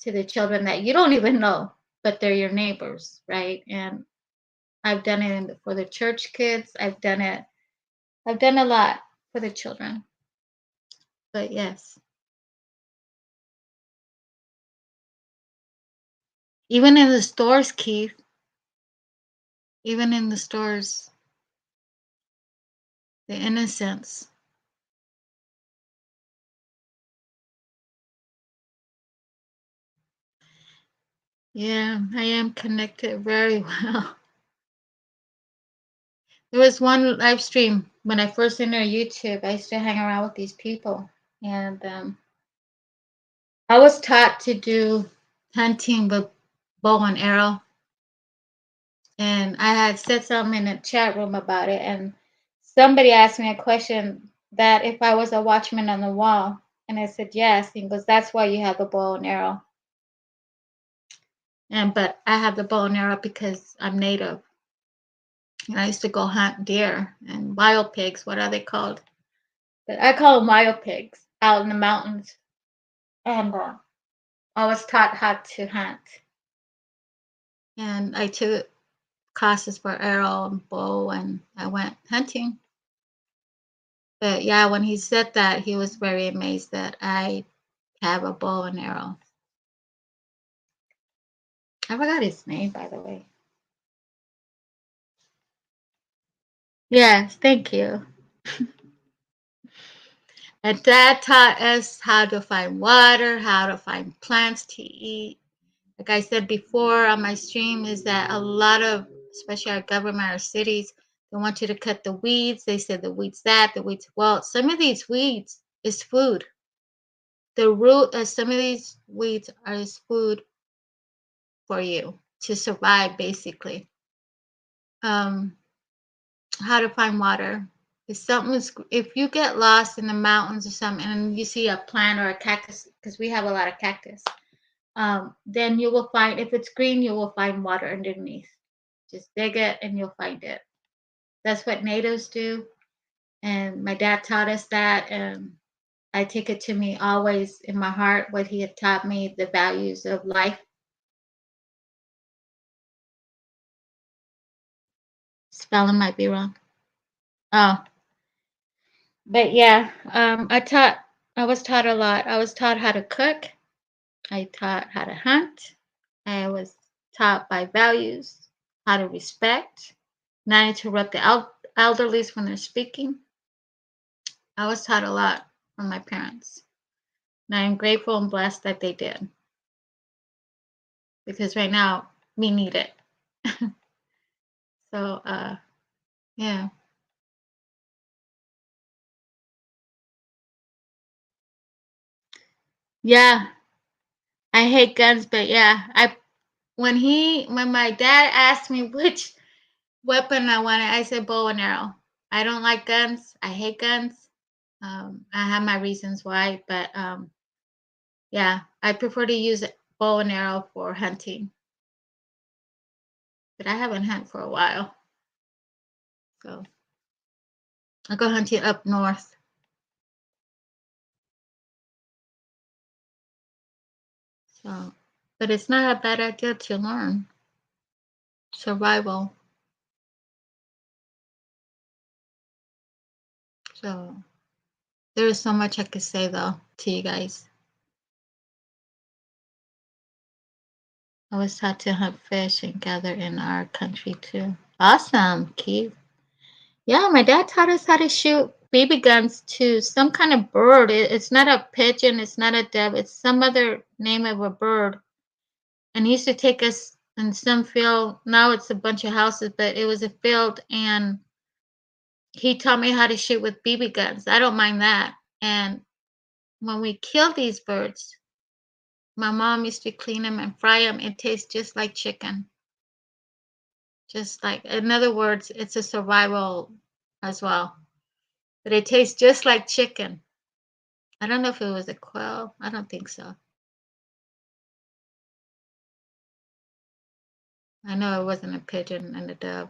to the children that you don't even know, but they're your neighbors, right? And I've done it for the church kids. I've done a lot for the children. But yes, even in the stores, Keith, even in the stores, the innocence. Yeah, I am connected very well. There was one live stream when I first entered YouTube. I used to hang around with these people, and I was taught to do hunting with bow and arrow. And I had said something in a chat room about it, and somebody asked me a question that if I was a watchman on the wall, and I said yes. He goes, "That's why you have a bow and arrow." And but I have the bow and arrow because I'm native, and I used to go hunt deer and wild pigs. What are they called? But I call them wild pigs out in the mountains. And I was taught how to hunt, and I took classes for arrow and bow, and I went hunting. But yeah, when he said that, he was very amazed that I have a bow and arrow. I forgot his name, by the way. Yes, thank you. And Dad taught us how to find water, how to find plants to eat. Like I said before on my stream, is that a lot of, especially our government, our cities, they want you to cut the weeds. They said the weeds that, the weeds. Well, some of these weeds is food. The root of some of these weeds is food for you to survive, basically. Um, how to find water. If you get lost in the mountains or something and you see a plant or a cactus, because we have a lot of cactus, then you will find, if it's green, you will find water underneath. Just dig it and you'll find it. That's what natives do. And my dad taught us that. I take it to me always in my heart what he had taught me, the values of life. Spelling might be wrong. Oh, but yeah, I was taught a lot. I was taught how to cook. I taught how to hunt. I was taught by values, how to respect, not interrupt the elderlies when they're speaking. I was taught a lot from my parents. And I am grateful and blessed that they did. Because right now we need it. So yeah. Yeah. I hate guns, but yeah, when my dad asked me which weapon I wanted, I said bow and arrow. I don't like guns. I hate guns. I have my reasons why, but yeah, I prefer to use bow and arrow for hunting. But I haven't hunted for a while, so I go hunting up north. So, but it's not a bad idea to learn survival. So there is so much I could say though to you guys. I was taught to hunt fish and gather in our country too. Awesome, Keith. Yeah, my dad taught us how to shoot BB guns to some kind of bird. It's not a pigeon, it's not a dove, it's some other name of a bird. And he used to take us in some field. Now it's a bunch of houses, but it was a field, and he taught me how to shoot with BB guns. I don't mind that. And when we kill these birds, my mom used to clean them and fry them. It tastes just like chicken. Just like, in other words, it's a survival as well. But it tastes just like chicken. I don't know if it was a quail. I don't think so. I know it wasn't a pigeon and a dove.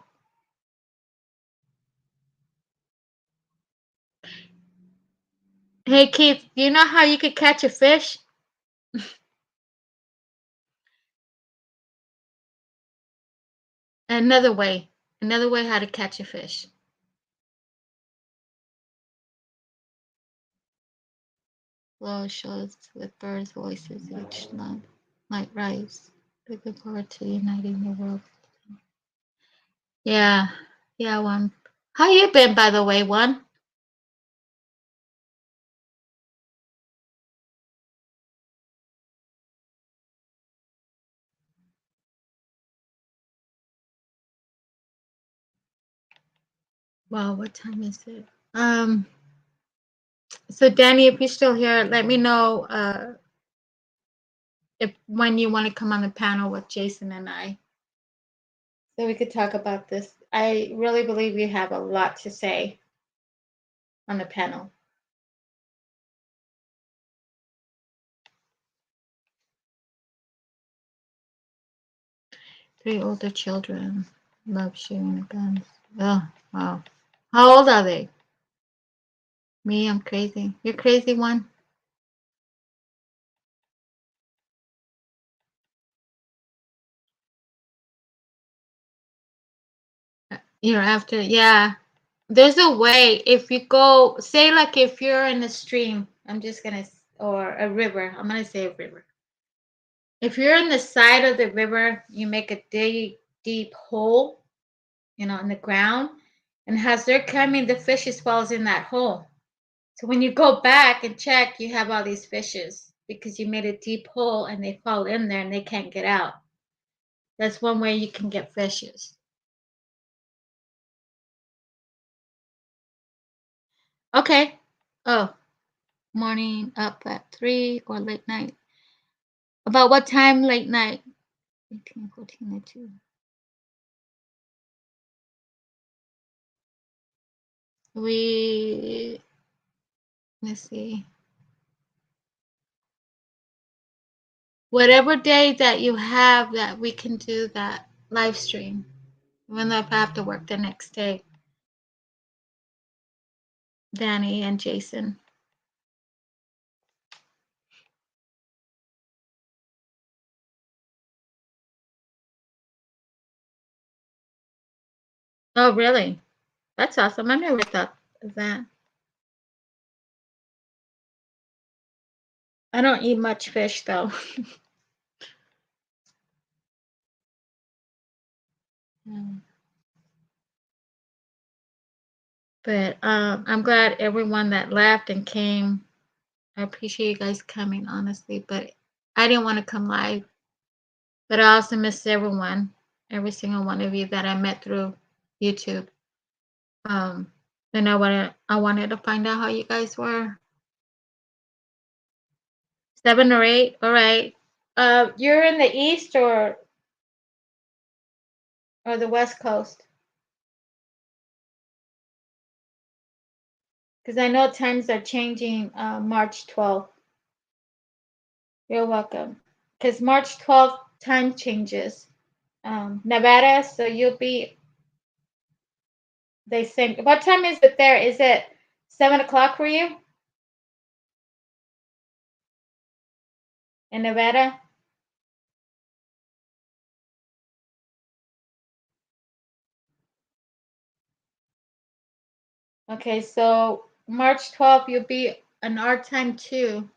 Hey Keith, you know how you could catch a fish? Another way. Another way how to catch a fish. Low shows with birds' voices each month. Like rice. Looking forward to uniting the world. Yeah. Yeah, one. How you been, by the way, one? Well, what time is it? So Danny, if you're still here, let me know if when you want to come on the panel with Jason and I, so we could talk about this. I really believe you have a lot to say on the panel. Three older children love shooting the guns. Oh, wow. How old are they? Me, I'm crazy. You're crazy one? You're after, yeah. There's a way if you go, say like if you're in a stream, I'm just gonna, or a river, I'm gonna say a river. If you're in the side of the river, you make a deep hole, in the ground, and as they're coming, the fishes falls in that hole. So when you go back and check, you have all these fishes because you made a deep hole and they fall in there and they can't get out. That's one way you can get fishes. Okay. Oh, morning up at 3 or late night. About what time late night? 18, 14, and 2. Let's see. Whatever day that you have that we can do that live stream, even though if I have to work the next day. Danny and Jason. Oh, really? That's awesome. I never thought of that. I don't eat much fish though. Mm. But I'm glad everyone that left and came. I appreciate you guys coming, honestly. But I didn't want to come live. But I also miss everyone, every single one of you that I met through YouTube. Um, and I wanted to find out how you guys were. 7 or 8. All right. You're in the east or the west coast? Because I know times are changing. March 12th. You're welcome. Because March 12th time changes. Nevada, so you'll be. They think. What time is it there? Is it 7 o'clock for you in Nevada? Okay, so March 12th, you'll be an our time too.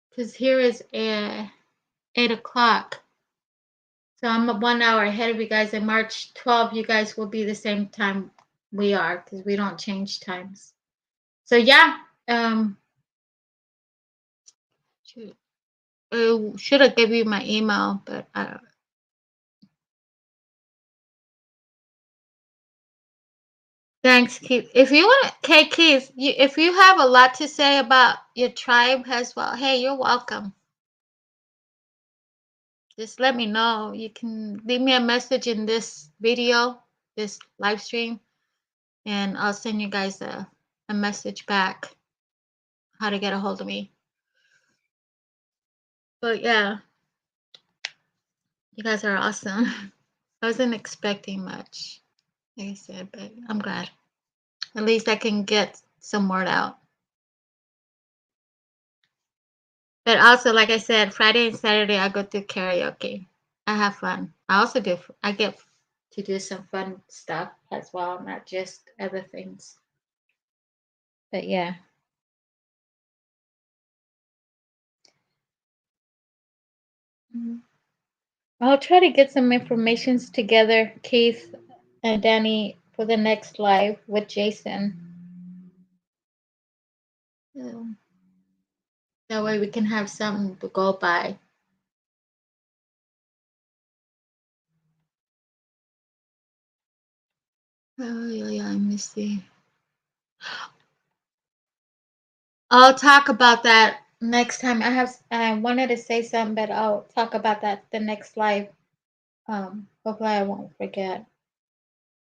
Because here is 8 o'clock. So I'm 1 hour ahead of you guys. And March 12th, you guys will be the same time we are because we don't change times. So yeah, should have give you my email, but I don't. Thanks, Keith. If you want, okay, Keith, if you have a lot to say about your tribe as well, hey, you're welcome. Just let me know. You can leave me a message in this video, this live stream, and I'll send you guys a message back how to get a hold of me. But yeah, you guys are awesome. I wasn't expecting much, like I said, but I'm glad. At least I can get some word out. But also, like I said, Friday and Saturday I go to karaoke. I have fun. I also do. I get to do some fun stuff as well, not just other things. But yeah. Mhm. I'll try to get some informations together, Keith and Danny, for the next live with Jason. So that way we can have something to go by. Oh yeah, let me see. I'll talk about that next time. I wanted to say something, but I'll talk about that the next live. Hopefully I won't forget.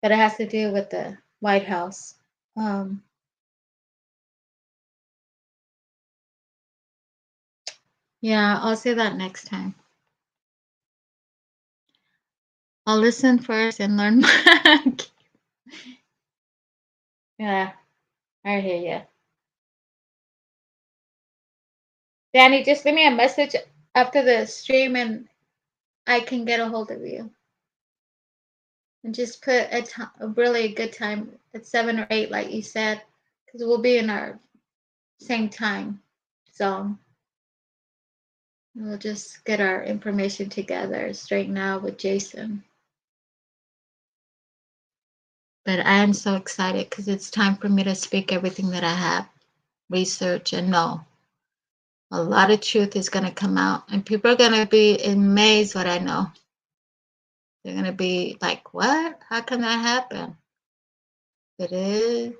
But it has to do with the White House. Um, yeah, I'll say that next time. I'll listen first and learn more. Yeah, I hear you. Danny, just leave me a message after the stream and I can get a hold of you. And just put a really good time at 7 or 8, like you said, because we'll be in our same time zone. We'll just get our information together, straighten out with Jason. But I am so excited because it's time for me to speak everything that I have, research, and know. A lot of truth is going to come out, and people are going to be amazed what I know. They're going to be like, "What? How can that happen?" It is.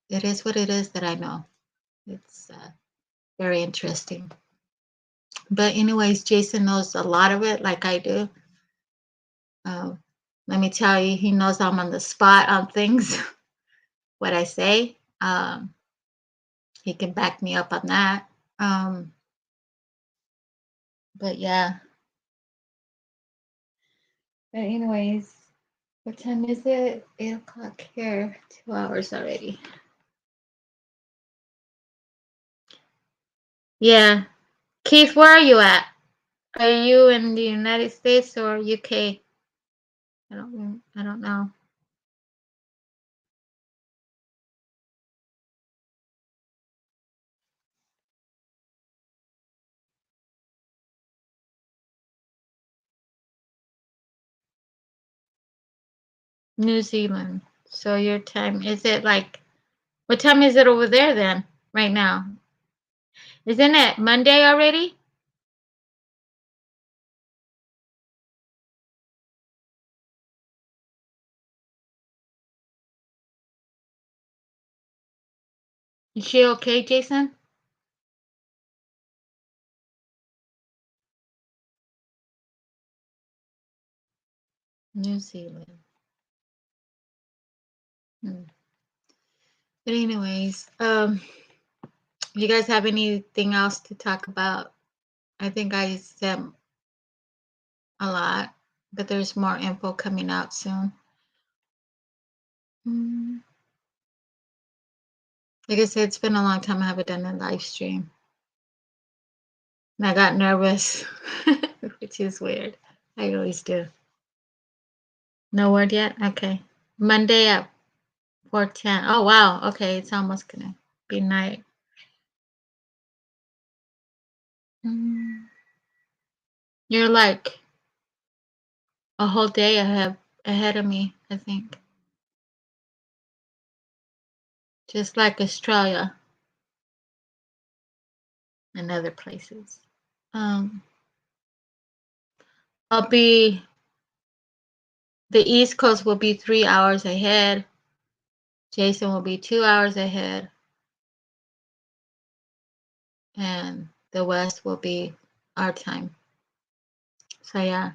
It is what it is that I know. It's very interesting. But anyways, Jason knows a lot of it, like I do. Um, Let me tell you, he knows I'm on the spot on things. What I say, he can back me up on that. But yeah. But anyways, what time is it? 8 o'clock here. 2 hours already. Yeah. Keith, where are you at? Are you in the United States or UK? I don't know. New Zealand. So your time, is it like, what time is it over there then, right now? Isn't it Monday already? Is she okay, Jason? New Zealand. Hmm. But anyways, you guys have anything else to talk about? I think I said a lot, but there's more info coming out soon. Mm. Like I said, it's been a long time I haven't done a live stream. And I got nervous, which is weird. I always do. No word yet? Okay. Monday at 4:10. Oh wow. Okay, it's almost gonna be night. Mm. You're like a whole day ahead of me, I think. Just like Australia and other places. Um, I'll be the East Coast will be 3 hours ahead. Jason will be 2 hours ahead, and the West will be our time. So yeah,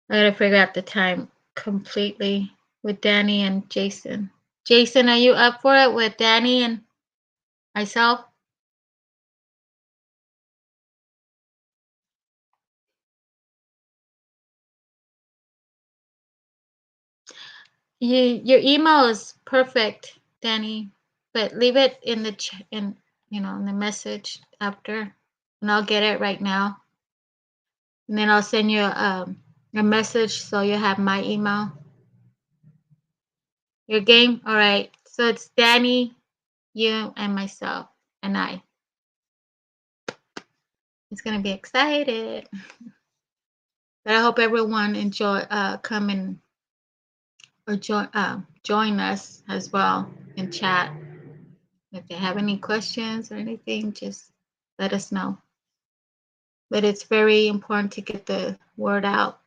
I gotta figure out the time completely with Danny and Jason. Jason, are you up for it with Danny and myself? Your email is perfect, Danny, but leave it in the in in the message after, and I'll get it right now, and then I'll send you a message so you have my email. Your game, all right. So it's Danny, you, and myself, and I. It's gonna be excited, but I hope everyone enjoy come and or join us as well in chat. If they have any questions or anything, just let us know. But it's very important to get the word out.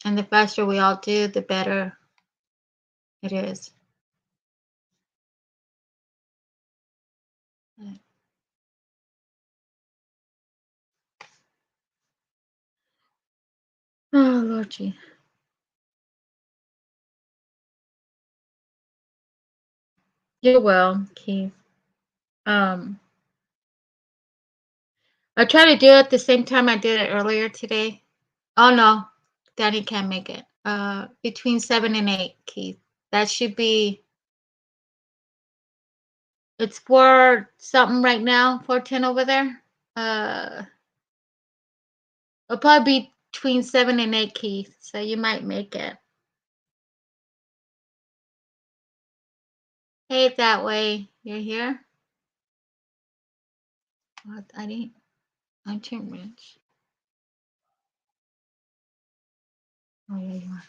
And the faster we all do, the better it is. Oh, Lord gee. You're well, Keith. Um, I try to do it the same time I did it earlier today. Oh no, Danny can't make it. Between 7 and 8, Keith. That should be. It's 4 something right now. 4:10 over there. It'll probably be between 7 and 8, Keith. So you might make it. Hey, that way. You're here. What? I didn't. I'm too rich. Oh yeah, you are.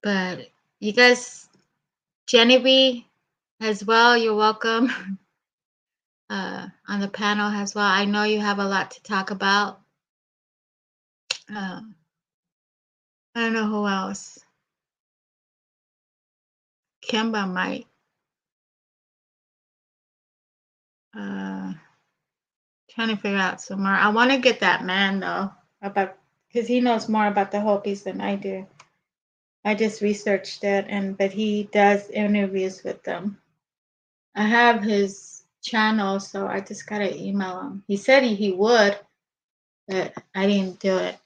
But you guys, Genevieve, as well. You're welcome. On the panel as well. I know you have a lot to talk about. Uh, I don't know who else. Kimba might. Uh, Trying to figure out some more. I want to get that man though about because he knows more about the Hopis than I do. I just researched it, but he does interviews with them. I have his channel, so I just gotta email him. He said he would, but I didn't do it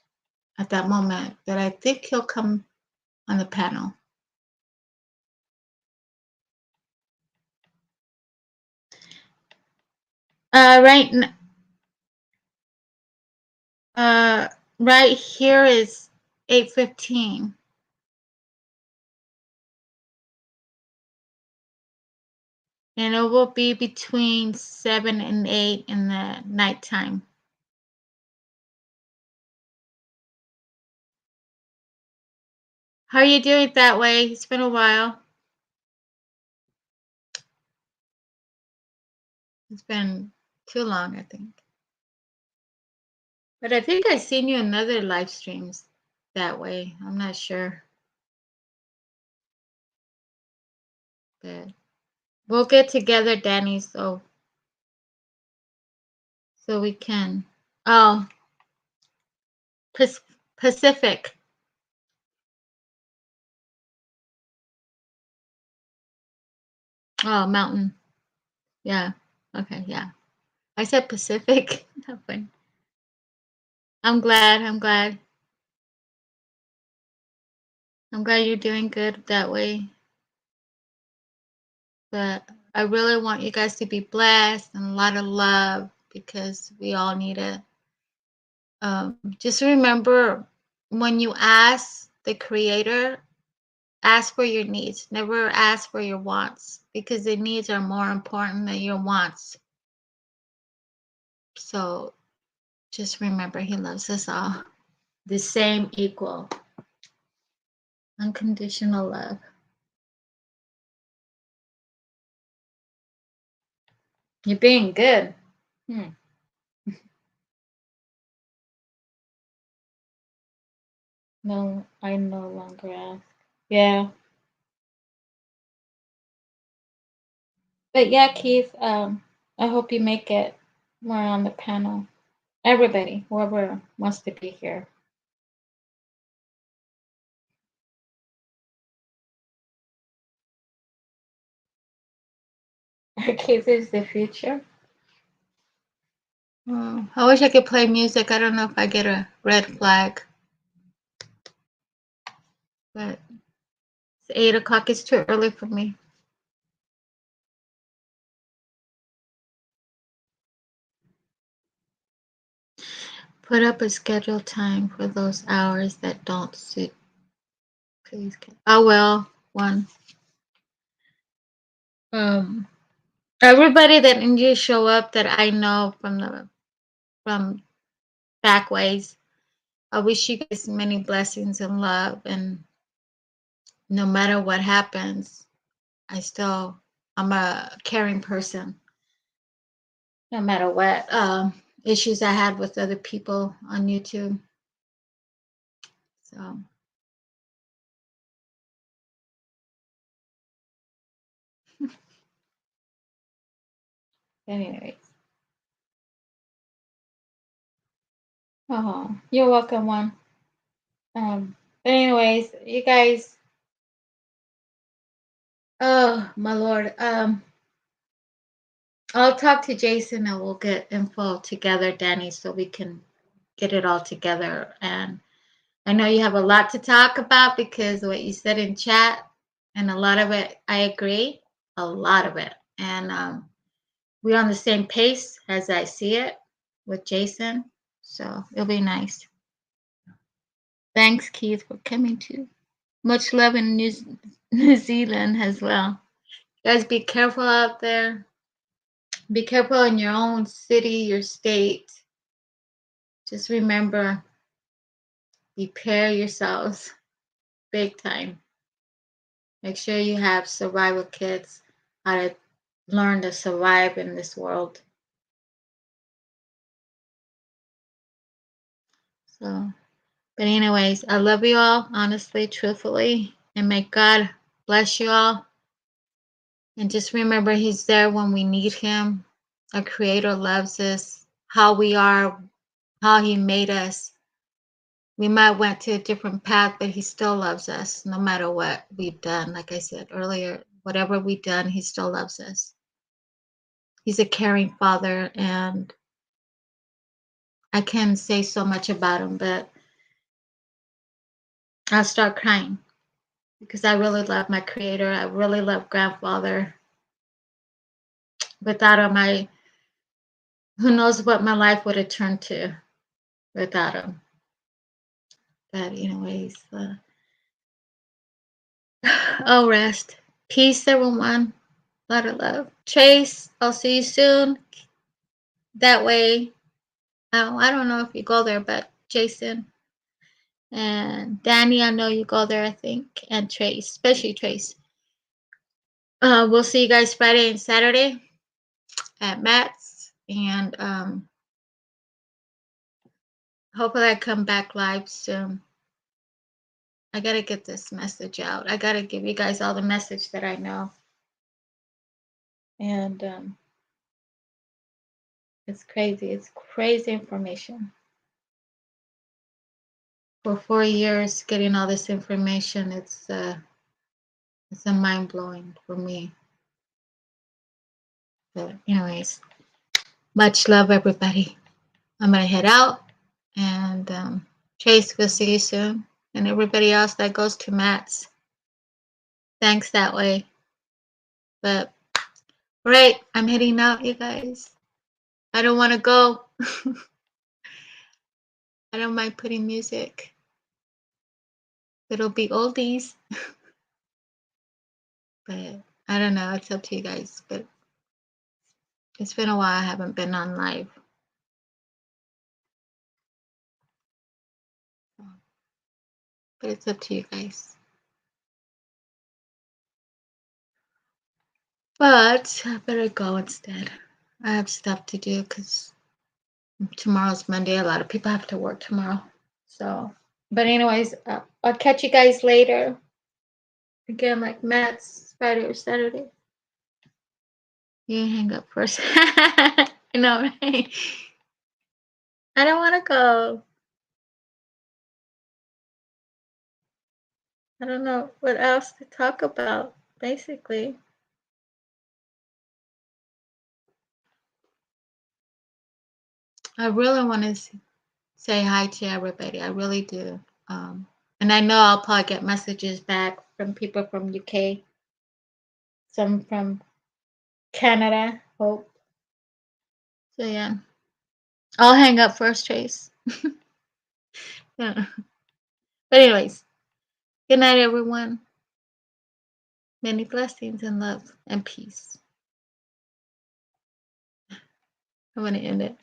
at that moment. But I think he'll come on the panel. Right, right here is 8:15. And it will be between 7 and 8 in the nighttime. How are you doing that way? It's been a while. It's been too long, I think. But I think I seen you in other live streams that way. I'm not sure. But we'll get together, Danny, so we can. Oh, Pacific. Oh, Mountain. Yeah. Okay, yeah. I said Pacific. Fine. I'm glad. I'm glad. I'm glad you're doing good that way. But I really want you guys to be blessed and a lot of love because we all need it. Just remember when you ask the Creator, ask for your needs. Never ask for your wants because the needs are more important than your wants. So just remember, He loves us all. The same, equal, unconditional love. You're being good. Hmm. No, I no longer ask. Yeah. But yeah, Keith, I hope you make it more on the panel. Everybody, whoever wants to be here. Keith is the future. I wish I could play music. I don't know if I get a red flag, but it's 8 o'clock. It's too early for me. Put up a scheduled time for those hours that don't suit. Please. I will. One. Um, Everybody that needs to show up that I know from back ways. I wish you guys many blessings and love, and no matter what happens, I'm a caring person. No matter what issues I had with other people on YouTube. So, anyways, oh, you're welcome, one. But anyways, you guys. Oh my lord. I'll talk to Jason and we'll get info together, Danny, so we can get it all together. And I know you have a lot to talk about because what you said in chat, and a lot of it, I agree, a lot of it. And we're on the same pace as I see it with Jason. So it'll be nice. Thanks, Keith, for coming too. Much love in New Zealand as well. Guys, be careful out there. Be careful in your own city, your state. Just remember, prepare yourselves big time. Make sure you have survival kits, how to learn to survive in this world. So, but anyways, I love you all, honestly, truthfully, and may God bless you all. And just remember, He's there when we need Him. Our Creator loves us, how we are, how He made us. We might went to a different path, but He still loves us, no matter what we've done. Like I said earlier, whatever we've done, He still loves us. He's a caring Father, and I can say so much about Him, but I'll start crying because I really love my Creator. I really love Grandfather. Without Him, who knows what my life would have turned to without Him. But anyways, I'll rest. Peace, everyone. A lot of love. Trace, I'll see you soon. That way, I don't know if you go there, but Jason and Danny, I know you go there, I think, and Trace, especially Trace. We'll see you guys Friday and Saturday at Matt's, and hopefully I come back live soon. I gotta get this message out. I gotta give you guys all the message that I know, and it's crazy. It's crazy information. For 4 years, getting all this information, it's a mind blowing for me. But anyways, much love, everybody. I'm gonna head out, and Chase, we'll see you soon, and everybody else that goes to Matt's. Thanks that way. But right, I'm heading out, you guys. I don't want to go. I don't mind putting music. It'll be oldies. But I don't know. It's up to you guys. But it's been a while. I haven't been on live. But it's up to you guys. But I better go instead. I have stuff to do because tomorrow's Monday. A lot of people have to work tomorrow. So, but anyways, I'll catch you guys later. Again, like Matt's Friday or Saturday. You hang up first. I know, right? I don't want to go. I don't know what else to talk about, basically. I really want to say hi to everybody. I really do. And I know I'll probably get messages back from people from UK, some from Canada, hope. So yeah. I'll hang up first, Trace. Yeah. But anyways, good night, everyone. Many blessings and love and peace. I'm going to end it.